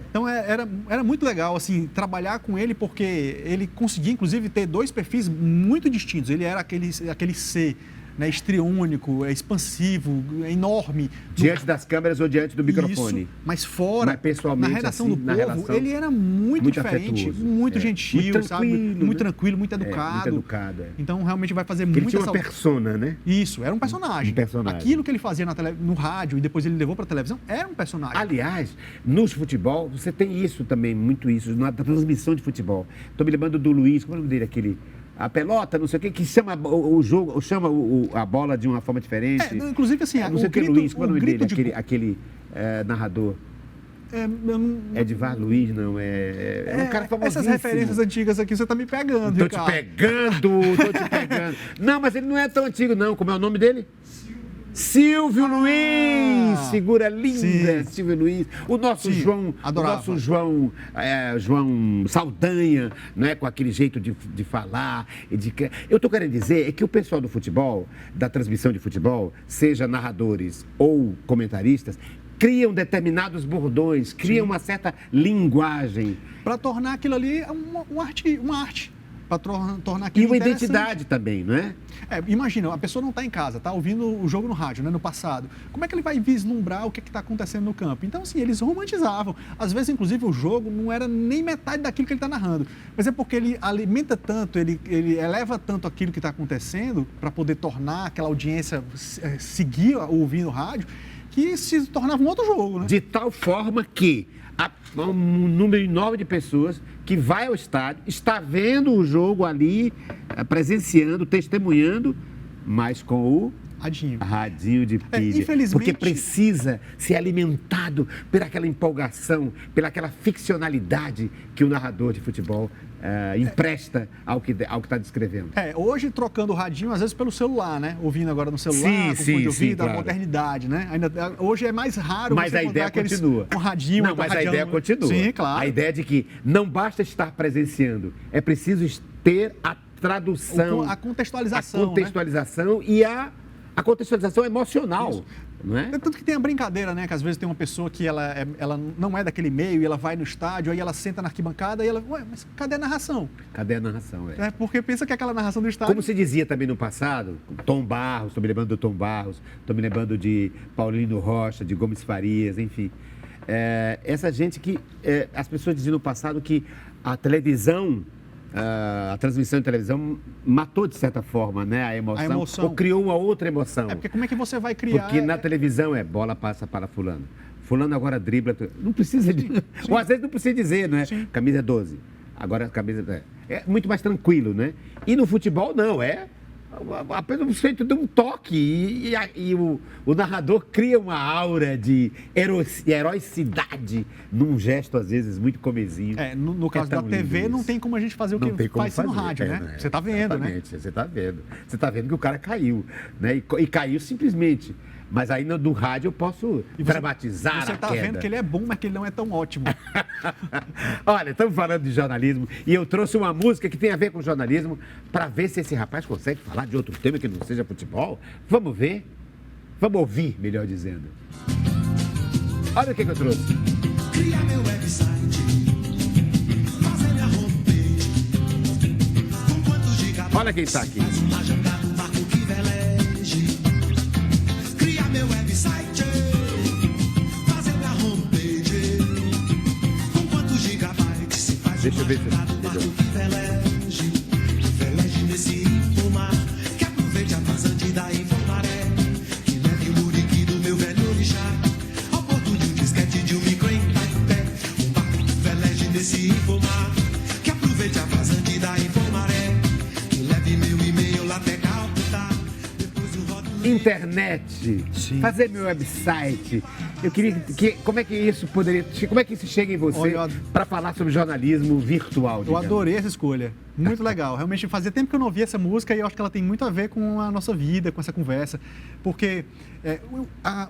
Então era muito legal, assim, trabalhar com ele, porque ele conseguia, inclusive, ter 2 perfis muito distintos. Ele era aquele C né, histriônico, é expansivo, é enorme. Diante das câmeras ou diante do microfone? Isso, mas fora, mas pessoalmente, na redação assim, do na Povo, relação, ele era muito diferente, afetuoso, muito gentil, muito sabe? tranquilo, Muito né? tranquilo, muito educado. Muito educado, Então, realmente vai fazer Porque ele muita tinha uma persona, né? Isso, era um personagem. Um personagem. Aquilo que ele fazia no rádio e depois ele levou para a televisão era um personagem. Aliás, nos futebol, você tem isso também, muito isso, na transmissão de futebol. Estou me lembrando do Luiz, como é o nome dele? A pelota, não sei o quê, que chama o jogo, chama a bola de uma forma diferente. Inclusive, assim, não sei o que, Luiz, como é o nome dele? Aquele narrador. Edivar Luiz, não, é um cara famosíssimo. Essas referências antigas aqui você está me pegando, Tô Ricardo. te pegando. Não, mas ele não é tão antigo, não. Como é o nome dele? Silvio Luiz, figura linda, sim. Silvio Luiz. O nosso João, adorava. O nosso João Saldanha, né, com aquele jeito de falar. Eu estou querendo dizer é que o pessoal do futebol, da transmissão de futebol, seja narradores ou comentaristas, criam determinados bordões, criam uma certa linguagem. Para tornar aquilo ali uma arte. Para tornar aquilo e uma identidade também, não é? Imagina, a pessoa não está em casa, está ouvindo o jogo no rádio, né, no passado. Como é que ele vai vislumbrar o que está acontecendo no campo? Então, assim, eles romantizavam. Às vezes, inclusive, o jogo não era nem metade daquilo que ele está narrando. Mas é porque ele alimenta tanto, ele eleva tanto aquilo que está acontecendo para poder tornar aquela audiência seguir ouvindo o rádio, que se tornava um outro jogo, né? De tal forma que há um número enorme de pessoas que vai ao estádio, está vendo o jogo ali, presenciando, testemunhando, mas com o radinho de pilha. Infelizmente... Porque precisa ser alimentado por aquela empolgação, pelaquela ficcionalidade que o narrador de futebol empresta ao que está descrevendo. Hoje trocando o radinho, às vezes pelo celular, né? Ouvindo agora no celular, com fone de ouvido, claro. A modernidade, né? Hoje é mais raro mas a ideia continua. Com radinho. Não, mas a ideia continua. Sim, claro. A ideia de que não basta estar presenciando, é preciso ter a tradução. A contextualização. A contextualização, né? E a contextualização emocional. Isso. Não é? Tanto que tem a brincadeira, né? Que às vezes tem uma pessoa que ela não é daquele meio e ela vai no estádio, aí ela senta na arquibancada e ela... Ué, mas cadê a narração? Cadê a narração, Porque pensa que aquela narração do estádio... Como se dizia também no passado, Tom Barros, estou me lembrando do Tom Barros, estou me lembrando de Paulino Rocha, de Gomes Farias, enfim. Essa gente que... as pessoas diziam no passado que a televisão... a transmissão de televisão matou, de certa forma, né, a emoção, ou criou uma outra emoção. Porque como é que você vai criar... Porque na televisão bola passa para fulano. Fulano agora dribla... Não precisa... Sim. Ou às vezes não precisa dizer, não é? Sim. Camisa 12. Agora a camisa... É muito mais tranquilo, né? E no futebol, não. Apenas o feito de um toque e o narrador cria uma aura de heroicidade num gesto, às vezes, muito comezinho. No caso da TV, não tem como a gente fazer o que faz no rádio, né? Você está vendo, né? Você está vendo. Você está vendo que o cara caiu, né? E caiu simplesmente. Mas aí no rádio eu posso dramatizar a queda. Você está vendo que ele é bom, mas que ele não é tão ótimo. Olha, estamos falando de jornalismo e eu trouxe uma música que tem a ver com jornalismo para ver se esse rapaz consegue falar de outro tema que não seja futebol. Vamos ver? Vamos ouvir, melhor dizendo. Olha o que eu trouxe. Cria meu website, fazer minha homepage, com quantos gigabytes. Olha quem está aqui. Uma jangada, um barco que veleje. Cria meu website, fazer minha homepage, com quantos gigabytes se faz. Deixa eu ver se um barco que veleje nesse infomar, que aproveite a vazante da Infomaré, que leve o muriqui do meu velho orixá. De um micro em Taipé, um barco que veleje nesse Infomar, que aproveite a vazante da Infomaré, que leve meu e-mail lá até Calcutá, depois o rodo... Internet, fazer meu website. Eu queria como é que isso chega em você para falar sobre jornalismo virtual? Eu adorei essa escolha, muito legal. Realmente fazia tempo que eu não ouvia essa música e eu acho que ela tem muito a ver com a nossa vida, com essa conversa, porque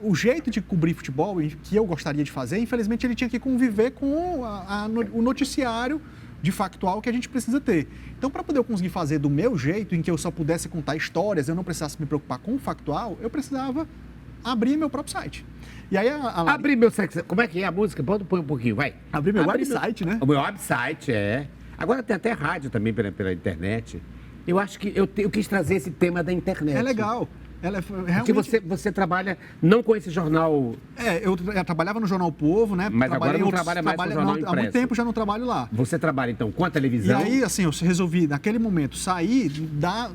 o jeito de cobrir futebol que eu gostaria de fazer, infelizmente ele tinha que conviver com o noticiário de factual que a gente precisa ter. Então, para poder eu conseguir fazer do meu jeito, em que eu só pudesse contar histórias, eu não precisasse me preocupar com o factual, eu precisava abrir meu próprio site. E aí abrir meu site. Como é que é a música? Põe um pouquinho, vai. Abrir meu website, né? O meu website, Agora tem até rádio também pela internet. Eu acho que eu quis trazer esse tema da internet. É legal. Ela é Porque realmente... você trabalha não com esse jornal... Eu trabalhava no Jornal Povo, né? Mas agora não trabalha mais com o jornal Há impresso. muito tempo já não trabalho lá. Você trabalha, então, com a E televisão? aí, assim, eu resolvi, naquele momento, sair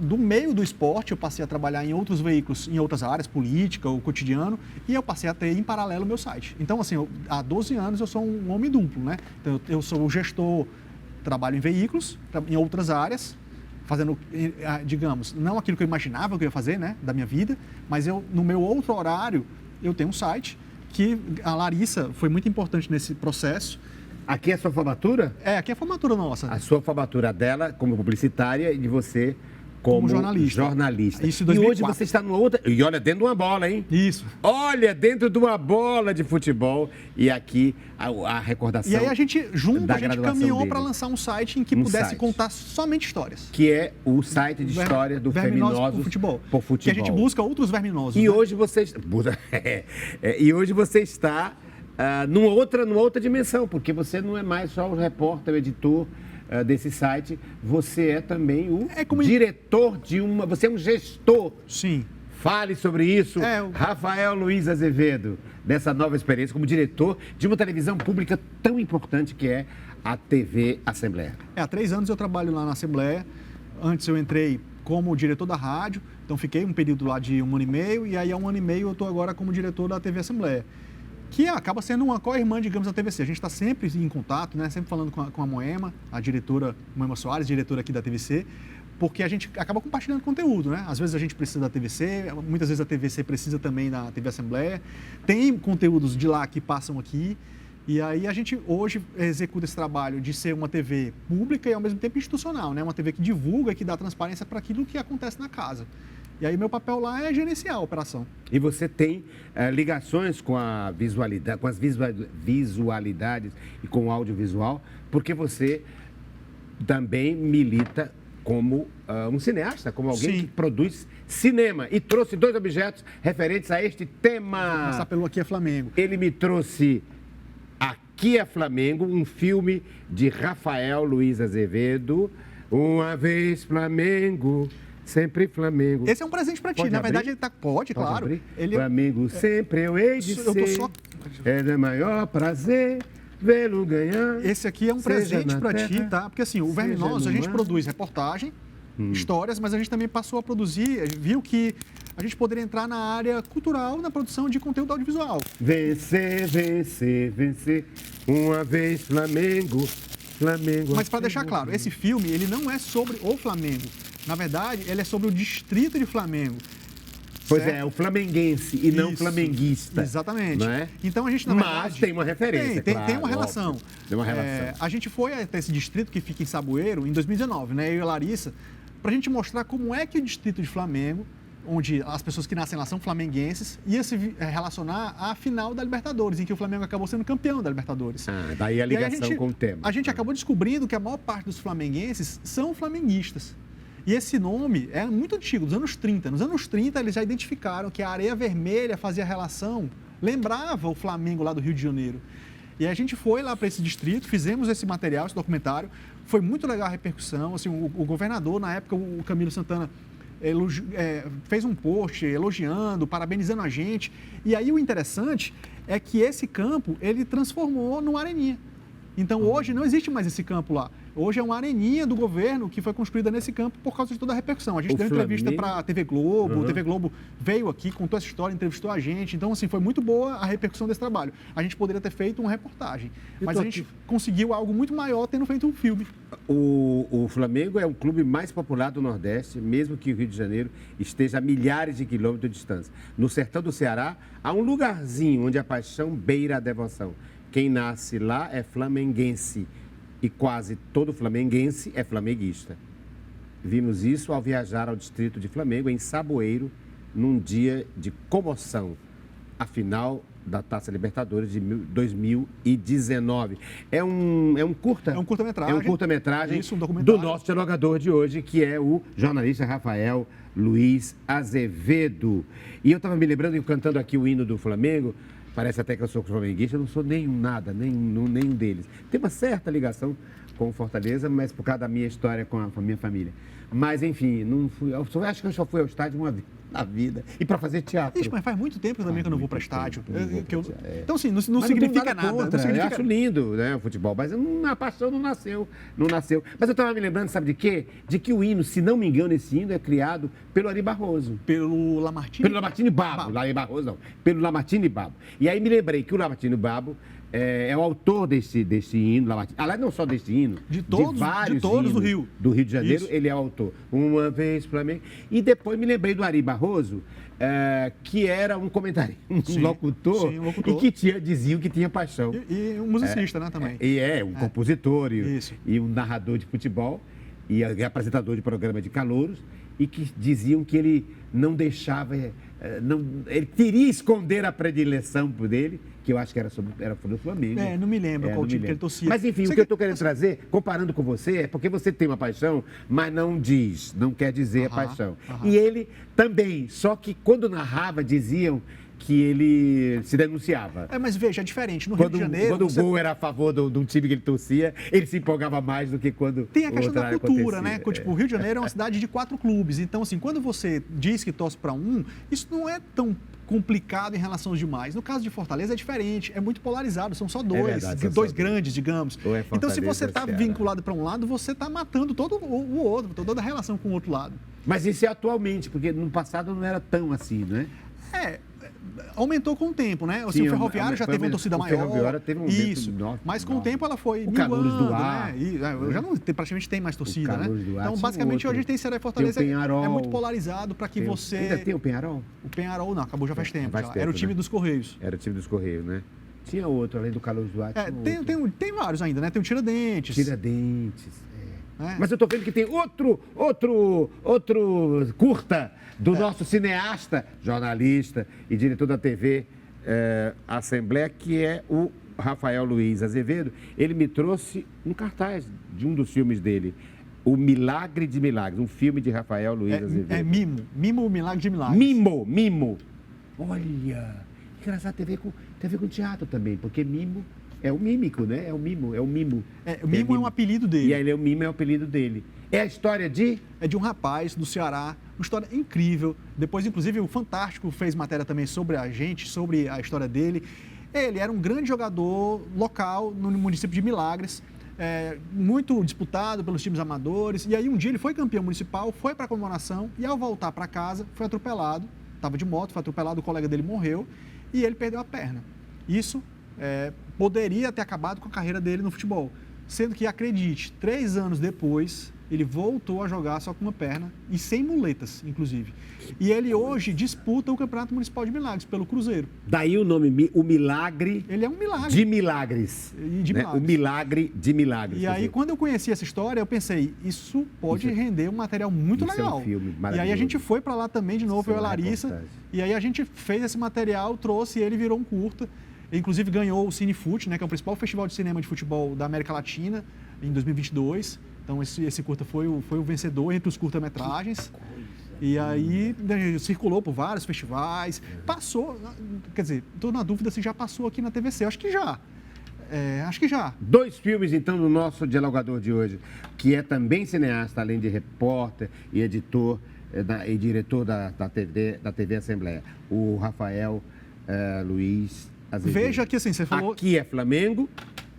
do meio do esporte, eu passei a trabalhar em outros veículos, em outras áreas, política, o cotidiano, e eu passei a ter, em paralelo, o meu site. Então, assim, há 12 anos eu sou um homem duplo, né? Então, eu sou o gestor, trabalho em veículos, em outras áreas, fazendo, digamos, não aquilo que eu imaginava que eu ia fazer, né, da minha vida, mas no meu outro horário, eu tenho um site que a Larissa foi muito importante nesse processo. Aqui é a sua formatura? Aqui é a formatura nossa. A sua formatura dela como publicitária e de você como jornalista. Isso em E 2004. hoje você está numa outra... E olha, dentro de uma bola, hein? Isso. Olha, dentro de uma bola de futebol. E aqui a recordação. E aí a gente caminhou dele. para lançar um site em que pudesse contar somente histórias. Que é o site de história do Verminosos por Futebol. Por Futebol. Que a gente busca outros verminosos. E né? hoje você... E hoje você está numa outra dimensão, porque você não é mais só o repórter, o editor desse site, você é também o diretor de uma... Você é um gestor. Sim. Fale sobre isso, Rafael Luiz Azevedo, dessa nova experiência como diretor de uma televisão pública tão importante que é a TV Assembleia. Há 3 anos eu trabalho lá na Assembleia. Antes eu entrei como diretor da rádio, então fiquei um período lá de 1 ano e meio, e aí há 1 ano e meio eu estou agora como diretor da TV Assembleia, que acaba sendo uma co-irmã, digamos, da TVC. A gente está sempre em contato, né? Sempre falando com a Moema, a diretora, Moema Soares, diretora aqui da TVC, porque a gente acaba compartilhando conteúdo, né? Às vezes a gente precisa da TVC, muitas vezes a TVC precisa também da TV Assembleia. Tem conteúdos de lá que passam aqui, e aí a gente hoje executa esse trabalho de ser uma TV pública e ao mesmo tempo institucional, né? Uma TV que divulga e que dá transparência para aquilo que acontece na casa. E aí meu papel lá é gerenciar a operação. E você tem ligações com a visualidade, com as visualidades e com o audiovisual, porque você também milita como um cineasta, como alguém que produz cinema. E trouxe 2 objetos referentes a este tema. Vou começar pelo Aqui é Flamengo. Ele me trouxe Aqui é Flamengo, um filme de Rafael Luiz Azevedo. Uma vez Flamengo... Sempre Flamengo. Esse é um presente para ti. Pode Na abrir? verdade, ele tá... Pode, claro. Flamengo sempre eu hei de ser. É de maior prazer vê-lo ganhar. Esse aqui é um presente para ti, tá? Porque assim, o Verminosos, a gente produz reportagem, histórias, mas a gente também passou a produzir, viu que a gente poderia entrar na área cultural, na produção de conteúdo audiovisual. Vencer, vencer, vencer. Uma vez Flamengo, Flamengo. Mas para deixar claro, esse filme, ele não é sobre o Flamengo. Na verdade, ele é sobre o distrito de Flamengo. Pois é, o flamenguense e não flamenguista. Exatamente. Não é? Então a gente, na verdade... Mas tem uma referência, tem uma relação. Óbvio. Tem uma relação. A gente foi até esse distrito que fica em Saboeiro em 2019, né? Eu e a Larissa, para a gente mostrar como é que o distrito de Flamengo, onde as pessoas que nascem lá são flamenguenses, ia se relacionar à final da Libertadores, em que o Flamengo acabou sendo campeão da Libertadores. Daí a ligação com o tema. A gente acabou descobrindo que a maior parte dos flamenguenses são flamenguistas. E esse nome é muito antigo, dos anos 30. Nos anos 30, eles já identificaram que a areia vermelha fazia relação, lembrava o Flamengo lá do Rio de Janeiro. E a gente foi lá para esse distrito, fizemos esse material, esse documentário. Foi muito legal a repercussão. Assim, o governador, na época, o Camilo Santana, fez um post elogiando, parabenizando a gente. E aí o interessante é que esse campo, ele transformou numa areninha. Então, hoje não existe mais esse campo lá. Hoje é uma areninha do governo que foi construída nesse campo por causa de toda a repercussão. A gente deu entrevista para a TV Globo, a TV Globo veio aqui, contou essa história, entrevistou a gente. Então, assim, foi muito boa a repercussão desse trabalho. A gente poderia ter feito uma reportagem, mas a gente conseguiu algo muito maior tendo feito um filme. O Flamengo é o clube mais popular do Nordeste, mesmo que o Rio de Janeiro esteja a milhares de quilômetros de distância. No sertão do Ceará, há um lugarzinho onde a paixão beira a devoção. Quem nasce lá é flamenguense e quase todo flamenguense é flamenguista. Vimos isso ao viajar ao distrito de Flamengo, em Saboeiro, num dia de comoção, a final da Taça Libertadores de 2019. É um curta? É um curta-metragem. É um curta-metragem Isso, um documentário. do nosso dialogador de hoje, que é o jornalista Rafael Luiz Azevedo. E eu estava me lembrando, cantando aqui o hino do Flamengo, parece até que eu sou flamenguista, eu não sou nenhum deles. Tem uma certa ligação com o Fortaleza, mas por causa da minha história com a minha família. Mas, enfim, não fui, acho que eu só fui ao estádio uma vez na vida. E para fazer teatro. Ixi, mas faz muito tempo também que eu não vou para estádio. Então, assim, não Mas não significa tenho nada. contra. Não significa... Eu acho lindo, né, o futebol, mas a paixão não nasceu. Mas eu estava me lembrando, sabe de quê? De que o hino, se não me engano, esse hino é criado pelo Ari Barroso. Pelo Lamartine? Pelo Lamartine Babo. Lá em Barroso, não. Pelo Lamartine Babo. E aí me lembrei que o Lamartine Babo é o autor desse hino. Aliás, não só desse hino. De vários hinos do Rio. Do Rio de Janeiro, Isso. ele é o autor. Uma vez Flamengo. E depois me lembrei do Ari Barroso, que era um comentarista, um locutor, sim, um locutor. e que dizia que tinha paixão. E um musicista, né, também. Um compositor Isso. e um narrador de futebol e apresentador de programa de calouros, e que diziam que ele não deixava, ele queria esconder a predileção dele, que eu acho que era do Flamengo. Não me lembro qual time que ele torcia. Mas enfim, o que eu estou querendo trazer, comparando com você, é porque você tem uma paixão, mas não quer dizer a paixão. E ele também, só que quando narrava, diziam que ele se denunciava. Mas veja, é diferente. No Rio de Janeiro... Quando o gol era a favor de um time que ele torcia, ele se empolgava mais do que quando tem a questão da cultura, né? acontecia. Tipo, o Rio de Janeiro é uma cidade de 4 clubes. Então, assim, quando você diz que torce para um, isso não é tão complicado em relação aos demais. No caso de Fortaleza é diferente, é muito polarizado, são só dois, dois grandes, digamos. Então, se você está vinculado para um lado, você está matando todo o outro, toda a relação com o outro lado. Mas isso é atualmente, porque no passado não era tão assim, né? Aumentou com o tempo, né? Assim, o Ferroviário já teve uma torcida maior. O Ferroviário teve um aumento. Isso. Mas com o tempo ela foi o Calouros do Ar. Né? E, já não praticamente tem mais torcida, né? Então, basicamente, hoje a gente tem Ceará e Fortaleza. É muito polarizado para que você... Ainda tem o Penharol? O Penharol não, acabou já faz tempo. Tempo, era o time dos Correios. Era o time dos Correios, né? Tinha outro, além do Calouros do Ar. Tem vários ainda, né? Tem o Tiradentes. Mas eu estou vendo que tem outro curta do nosso cineasta, jornalista e diretor da TV Assembleia, que é o Rafael Luiz Azevedo. Ele me trouxe um cartaz de um dos filmes dele, O Milagre de Milagres, um filme de Rafael Luiz Azevedo. Mimo, o Milagre de Milagres. Mimo. Olha, engraçado, tem a ver com teatro também, porque mimo é o mímico, né? O mimo. O mimo é um apelido dele. E aí o mimo é o apelido dele. É a história de? É de um rapaz do Ceará, uma história incrível. Depois, inclusive, o Fantástico fez matéria também sobre a gente, sobre a história dele. Ele era um grande jogador local no município de Milagres, muito disputado pelos times amadores. E aí, um dia, ele foi campeão municipal, foi para a comemoração e, ao voltar para casa, foi atropelado. Estava de moto, foi atropelado, o colega dele morreu e ele perdeu a perna. Isso poderia ter acabado com a carreira dele no futebol. Sendo que, acredite, 3 anos depois, ele voltou a jogar só com uma perna e sem muletas, inclusive. E ele hoje disputa o Campeonato Municipal de Milagres pelo Cruzeiro. Daí o nome, o Milagre... Ele é um milagre. De Milagres. O Milagre de Milagres. E aí, quando eu conheci essa história, eu pensei, isso pode render um material muito legal. É um filme maravilhoso. E aí a gente foi para lá também de novo, eu e a Larissa. E aí a gente fez esse material, trouxe e ele virou um curta. Inclusive ganhou o Cinefoot, né, que é o principal festival de cinema de futebol da América Latina, em 2022. Então esse curta foi o vencedor entre os curta-metragens. E aí circulou por vários festivais. Passou, quer dizer, estou na dúvida se já passou aqui na TVC. Acho que já. Acho que já. 2 filmes, então, do nosso dialogador de hoje, que é também cineasta, além de repórter e editor e diretor da TV Assembleia, o Rafael Luiz Azevedo. Veja que assim, você falou... Aqui é Flamengo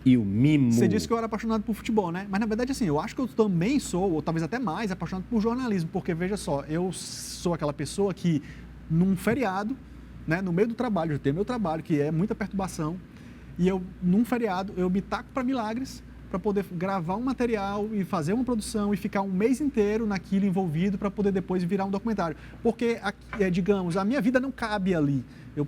e o mimo. Você disse que eu era apaixonado por futebol, né? Mas, na verdade, assim, eu acho que eu também sou, ou talvez até mais, apaixonado por jornalismo. Porque, veja só, eu sou aquela pessoa que, num feriado, né, no meio do trabalho, eu tenho meu trabalho, que é muita perturbação, e num feriado, eu me taco para Milagres para poder gravar um material e fazer uma produção e ficar um mês inteiro naquilo envolvido para poder depois virar um documentário. Porque, digamos, a minha vida não cabe ali. Eu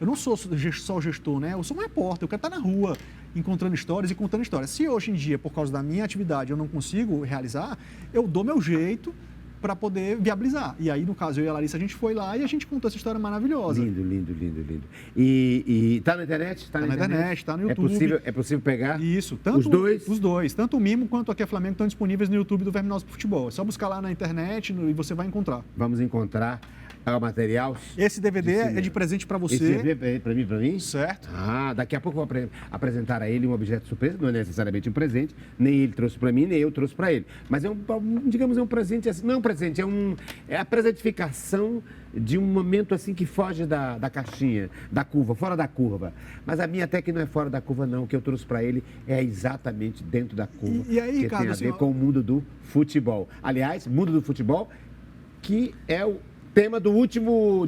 não sou só gestor, né? Eu sou um repórter, eu quero estar na rua encontrando histórias e contando histórias. Se hoje em dia, por causa da minha atividade, eu não consigo realizar, eu dou meu jeito para poder viabilizar. E aí, no caso, eu e a Larissa, a gente foi lá e a gente contou essa história maravilhosa. Lindo. E tá na internet? Tá na internet, tá no YouTube. É possível pegar? Isso. Os dois? Os dois. Tanto o Mimo quanto o Aqui é Flamengo estão disponíveis no YouTube do Verminosa Futebol. É só buscar lá na internet e você vai encontrar. Vamos encontrar. o material. Esse DVD é cinema. de presente para você. Esse DVD é para mim? Certo. Ah, daqui a pouco eu vou apresentar a ele um objeto surpresa, não é necessariamente um presente, nem ele trouxe para mim, nem eu trouxe para ele. Mas digamos, é um presente assim, não é um presente, é a presentificação de um momento assim que foge da caixinha, da curva, fora da curva. Mas a minha até que não é fora da curva não, o que eu trouxe para ele é exatamente dentro da curva. E aí, que Ricardo, tem a assim, ver com o mundo do futebol. Aliás, mundo do futebol, que é o tema do último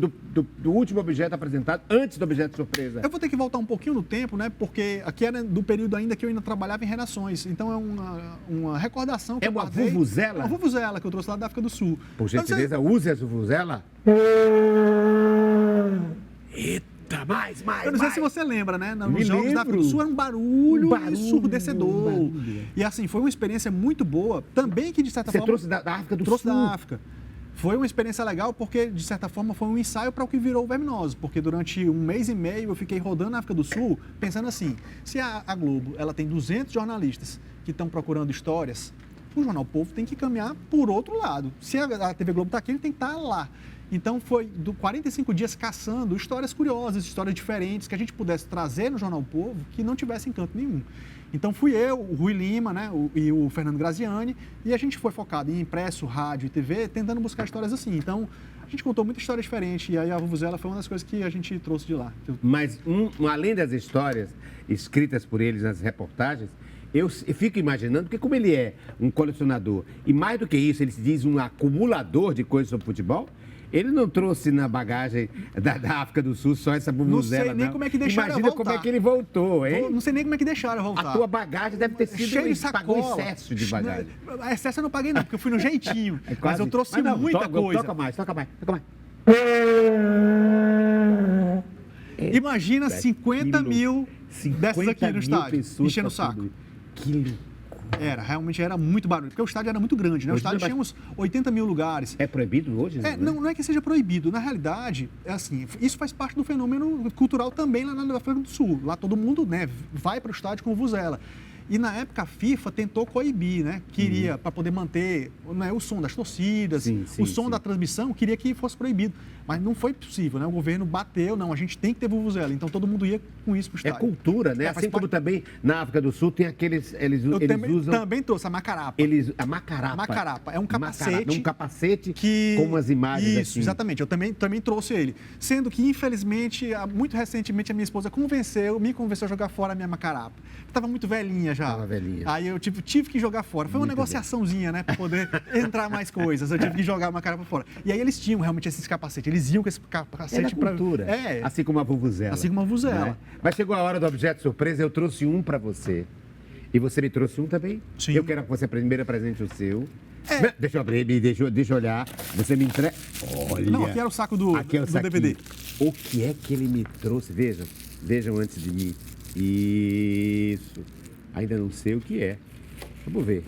objeto apresentado, antes do objeto surpresa. Eu vou ter que voltar um pouquinho no tempo, né? Porque aqui era do período ainda que eu ainda trabalhava em redações. Então é uma recordação que É eu uma guardei. vuvuzela? Uma vuvuzela que eu trouxe lá da África do Sul. Por Então, gentileza, use a vuvuzela. Eita, mais. eu não sei se você lembra, né? Me Nos Jogos da África do lembro. Sul era um barulho barulho, ensurdecedor. barulho. E assim, foi uma experiência muito boa. Também que, de certa Você forma... trouxe da África do trouxe Sul. da África. Foi uma experiência legal porque, de certa forma, foi um ensaio para o que virou o Verminoso. Porque durante 1 mês e meio eu fiquei rodando na África do Sul pensando assim, se a Globo ela tem 200 jornalistas que estão procurando histórias, o Jornal Povo tem que caminhar por outro lado. Se a TV Globo está aqui, ele tem que estar lá. Então, foi 45 dias caçando histórias curiosas, histórias diferentes, que a gente pudesse trazer no Jornal Povo que não tivesse em canto nenhum. Então, fui eu, o Rui Lima, né, e o Fernando Graziani, e a gente foi focado em impresso, rádio e TV, tentando buscar histórias assim. Então, a gente contou muita história diferente, e aí a Vuvuzela foi uma das coisas que a gente trouxe de lá. Mas, além das histórias escritas por eles nas reportagens, eu fico imaginando, porque como ele é um colecionador, e mais do que isso, ele se diz um acumulador de coisas sobre futebol, ele não trouxe na bagagem da África do Sul só essa bubuzela, Não sei nem como é que deixaram Imagina eu voltar. como é que ele voltou, hein? Não sei nem como é que deixaram eu voltar. A tua bagagem deve ter sido cheio de sacola. pagou excesso de bagagem. Não, excesso eu não paguei não, porque eu fui no jeitinho. É Mas quase- eu trouxe não, muita coisa. Toca mais. Imagina 50 mil 50 dessas aqui no mil estádio, pessoas enchendo o pra saco. tudo. Que loucura. Realmente era muito barulho, porque o estádio era muito grande, né? O Hoje estádio não é tinha uns 80 mil lugares. É proibido hoje? Não é que seja proibido. Na realidade, é assim, isso faz parte do fenômeno cultural também lá na África do Sul. Lá todo mundo, né, vai para o estádio com vuvuzela. E na época a FIFA tentou coibir, né? Queria, para poder manter, né, o som das torcidas, o som da transmissão, queria que fosse proibido. Mas não foi possível, né? O governo bateu, não, a gente tem que ter vuvuzela. Então todo mundo ia com isso para o É estádio. cultura, né? Faz Assim como parte- também na África do Sul tem aqueles. Eles usam. Também trouxe a macarapa. A macarapa. Macarapa. É um capacete. Um capacete Que... com umas imagens Isso, assim. exatamente. Eu também trouxe ele. Sendo que, infelizmente, muito recentemente, a minha esposa me convenceu a jogar fora a minha macarapa. Estava muito velhinha já. Tava velhinha. Aí eu tive que jogar fora. Foi uma Muito negociaçãozinha, né? Para poder entrar mais coisas. Eu tive que jogar a macarapa fora. E aí eles tinham realmente esses capacetes. Eles iam com esse capacete Era cultura. Assim como a vuvuzela. Assim como a vuvuzela. Né? Mas chegou a hora do objeto surpresa, eu trouxe um para você. E você me trouxe um também? Sim. Eu quero que você primeiro apresente o seu. É. Deixa eu abrir, deixa eu olhar. Você me entrega. Olha. Não, aqui era o saco do saquinho. DVD. O que é que ele me trouxe? Vejam antes de mim. Isso. Ainda não sei o que é. Vamos ver.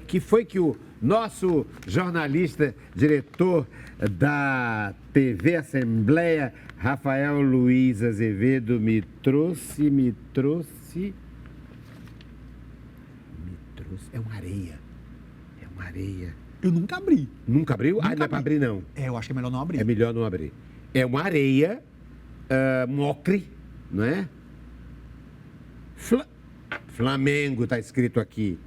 Que foi que o nosso jornalista, diretor da TV Assembleia, Rafael Luiz Azevedo, me trouxe. É uma areia. Eu nunca abri. Nunca abriu? Não é Nunca para abri. abrir, não. Eu acho que é melhor não abrir. É melhor não abrir. É uma areia, um ocre, não é? Flamengo está escrito aqui.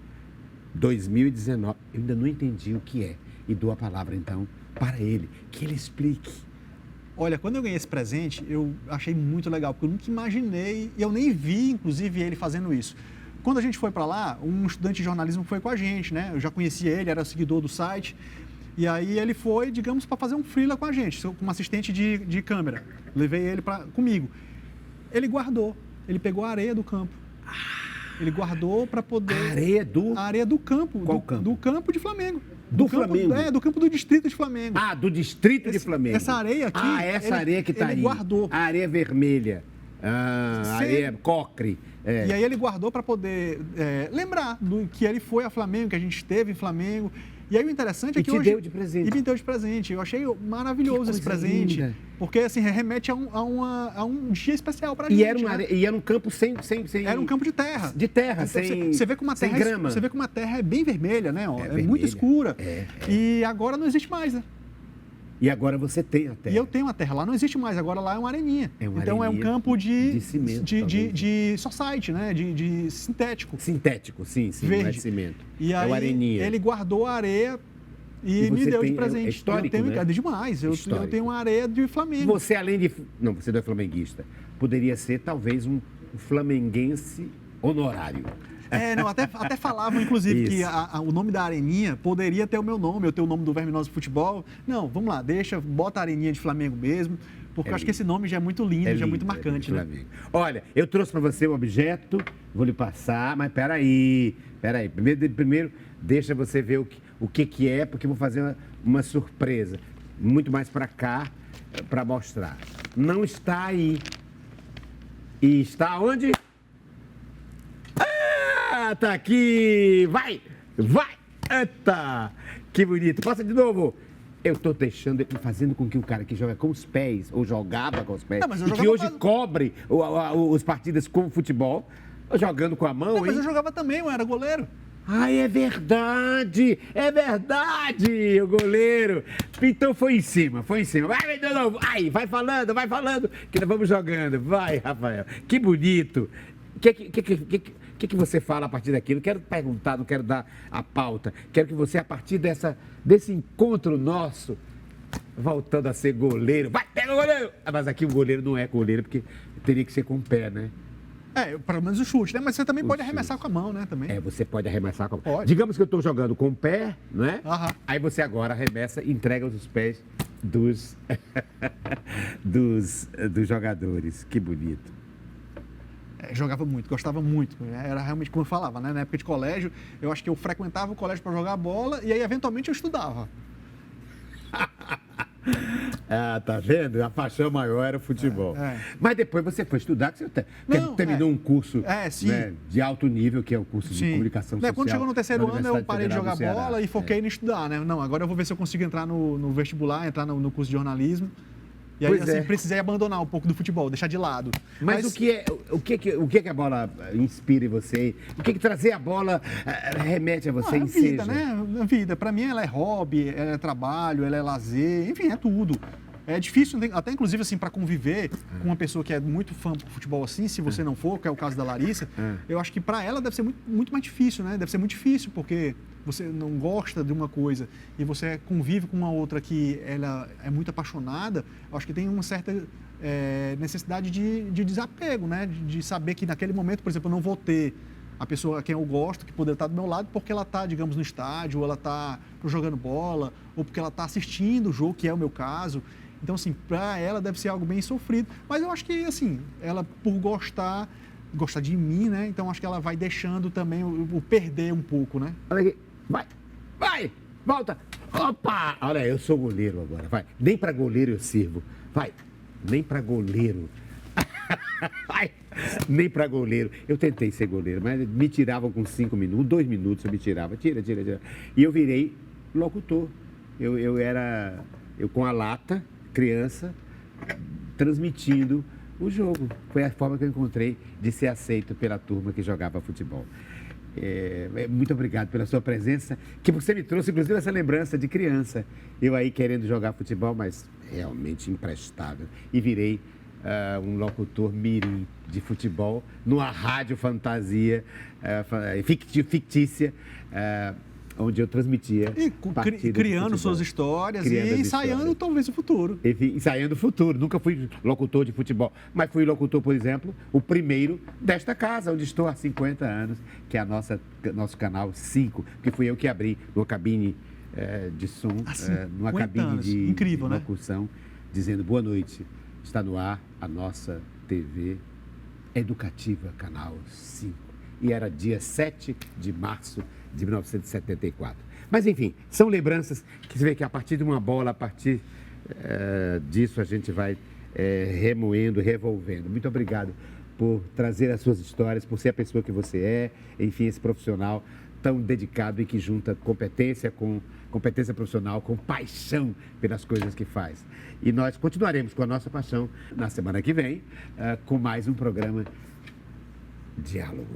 2019. Eu ainda não entendi o que é. E dou a palavra, então, para ele, que ele explique. Olha, quando eu ganhei esse presente, eu achei muito legal, porque eu nunca imaginei, e eu nem vi, inclusive, ele fazendo isso. Quando a gente foi para lá, um estudante de jornalismo foi com a gente, né? Eu já conhecia ele, era seguidor do site. E aí ele foi, digamos, para fazer um freela com a gente, como assistente de câmera. Levei ele comigo. Ele guardou, ele pegou a areia do campo. Ele guardou para poder... A areia do campo. Qual campo? Do campo de Flamengo. Do campo, Flamengo? Do campo do distrito de Flamengo. Ah, do distrito de Flamengo. Essa areia aqui... essa areia que está aí. Ele guardou. A areia vermelha. A areia cocre. E aí ele guardou para poder lembrar do que ele foi a Flamengo, que a gente esteve em Flamengo. E aí o interessante é que hoje... deu de presente. E me deu de presente. Eu achei maravilhoso esse presente. Linda. Porque, assim, remete a um dia especial pra gente. E era um campo sem... Era um campo de terra. De terra, Então, sem você vê como a terra, grama. Você vê como a terra é bem vermelha, né? É vermelha. muito escura. E agora não existe mais, né? E agora você tem a terra. E eu tenho a terra. Lá não existe mais, agora lá é uma areninha. Então é um areninha campo de cimento, de society, né? De sintético. Sintético, sim, Verde. não é de cimento. E aí é uma areninha. ele guardou a areia E e me você deu de tem- presente. é histórico, eu tenho, né? É demais. Eu Histórico. tenho uma areia de Flamengo. Você, além de... Não, você não é flamenguista. Poderia ser, talvez, um flamenguense honorário. Não, até falavam, inclusive, que Isso. o nome da areninha poderia ter o meu nome, eu ter o nome do Verminoso Futebol. Não, vamos lá, bota a areninha de Flamengo mesmo, porque eu acho que esse nome já é muito lindo, já é muito marcante, do né? Flamengo. Olha, eu trouxe para você um objeto, vou lhe passar, mas peraí. Primeiro, deixa você ver o que é, porque eu vou fazer uma surpresa. Muito mais para cá, para mostrar. Não está aí. E está onde? Ah, tá aqui! Vai! Eita! Que bonito! Passa de novo! Eu tô fazendo com que o cara que joga com os pés, ou jogava com os pés, Não, mas eu e que jogava hoje cobre os partidas com futebol, jogando com a mão, Não, mas hein? eu jogava também, eu era goleiro. Ai, é verdade, o goleiro. Então foi em cima. Vai de novo, vai falando, que nós vamos jogando. Vai, Rafael, que bonito. O que você fala a partir daquilo? Quero perguntar, não quero dar a pauta. Quero que você, a partir desse encontro nosso, voltando a ser goleiro, vai, pega o goleiro. Mas aqui o goleiro não é goleiro, porque teria que ser com o pé, né? Pelo menos o chute, né? Mas você também O pode chute. arremessar com a mão, né? Também. Você pode arremessar com a mão. Pode. Digamos que eu estou jogando com o pé, não é? Aham. Aí você agora arremessa e entrega os pés dos, dos jogadores. Que bonito. Jogava muito, gostava muito. Era realmente como eu falava, né? Na época de colégio, eu acho que eu frequentava o colégio para jogar bola e aí, eventualmente, eu estudava. Ah, tá vendo? A paixão maior era o futebol. Mas depois você foi estudar, que você Não, terminou um curso sim. né, de alto nível, que é o curso de Sim. comunicação social. Quando chegou no terceiro na ano, eu Universidade parei de Federal jogar do Ceará. bola e foquei em estudar, né? Não, agora eu vou ver se eu consigo entrar no vestibular, entrar no curso de jornalismo. E aí, Pois assim, é. precisei abandonar um pouco do futebol, deixar de lado. Mas o que a bola inspira em você? O que trazer a bola remete a você, É a vida, enseja? né? A vida. Pra mim, ela é hobby, ela é trabalho, ela é lazer, enfim, é tudo. É difícil, até inclusive assim, para conviver com uma pessoa que é muito fã do futebol assim, se você não for, que é o caso da Larissa, eu acho que para ela deve ser muito, muito mais difícil, né? Deve ser muito difícil, porque você não gosta de uma coisa e você convive com uma outra que ela é muito apaixonada, eu acho que tem uma certa necessidade de desapego, né? De saber que naquele momento, por exemplo, eu não vou ter a pessoa a quem eu gosto, que poderia estar do meu lado, porque ela está, digamos, no estádio, ou ela está jogando bola, ou porque ela está assistindo o jogo, que é o meu caso. Então, assim, para ela deve ser algo bem sofrido. Mas eu acho que, assim, ela, por gostar de mim, né? Então, acho que ela vai deixando também o perder um pouco, né? Olha aqui. Vai, volta. Opa! Olha, eu sou goleiro agora, vai. Nem para goleiro eu sirvo. Vai, nem para goleiro. Vai, nem para goleiro. Eu tentei ser goleiro, mas me tiravam com 5 minutos, 2 minutos eu me tirava. Tira. E eu virei locutor. Eu com a lata, criança, transmitindo o jogo. Foi a forma que eu encontrei de ser aceito pela turma que jogava futebol. Muito obrigado pela sua presença, que você me trouxe, inclusive, essa lembrança de criança. Eu aí querendo jogar futebol, mas realmente imprestável. E virei um locutor mirim de futebol numa rádio fantasia fictícia, onde eu transmitia. E partidas de criando futebol. suas histórias Criando e as ensaiando histórias. talvez o futuro. Enfim, ensaiando o futuro. Nunca fui locutor de futebol, mas fui locutor, por exemplo, o primeiro desta casa, onde estou há 50 anos, que é nosso canal 5, que fui eu que abri numa cabine de som, numa 50 cabine anos. de Incrível, né? locução, dizendo boa noite. Está no ar a nossa TV educativa, canal 5. E era dia 7 de março de 1974. Mas, enfim, são lembranças que você vê que a partir de uma bola, a partir disso a gente vai remoendo, revolvendo. Muito obrigado por trazer as suas histórias, por ser a pessoa que você é, enfim, esse profissional tão dedicado e que junta competência profissional, com paixão pelas coisas que faz. E nós continuaremos com a nossa paixão na semana que vem, com mais um programa Diálogo.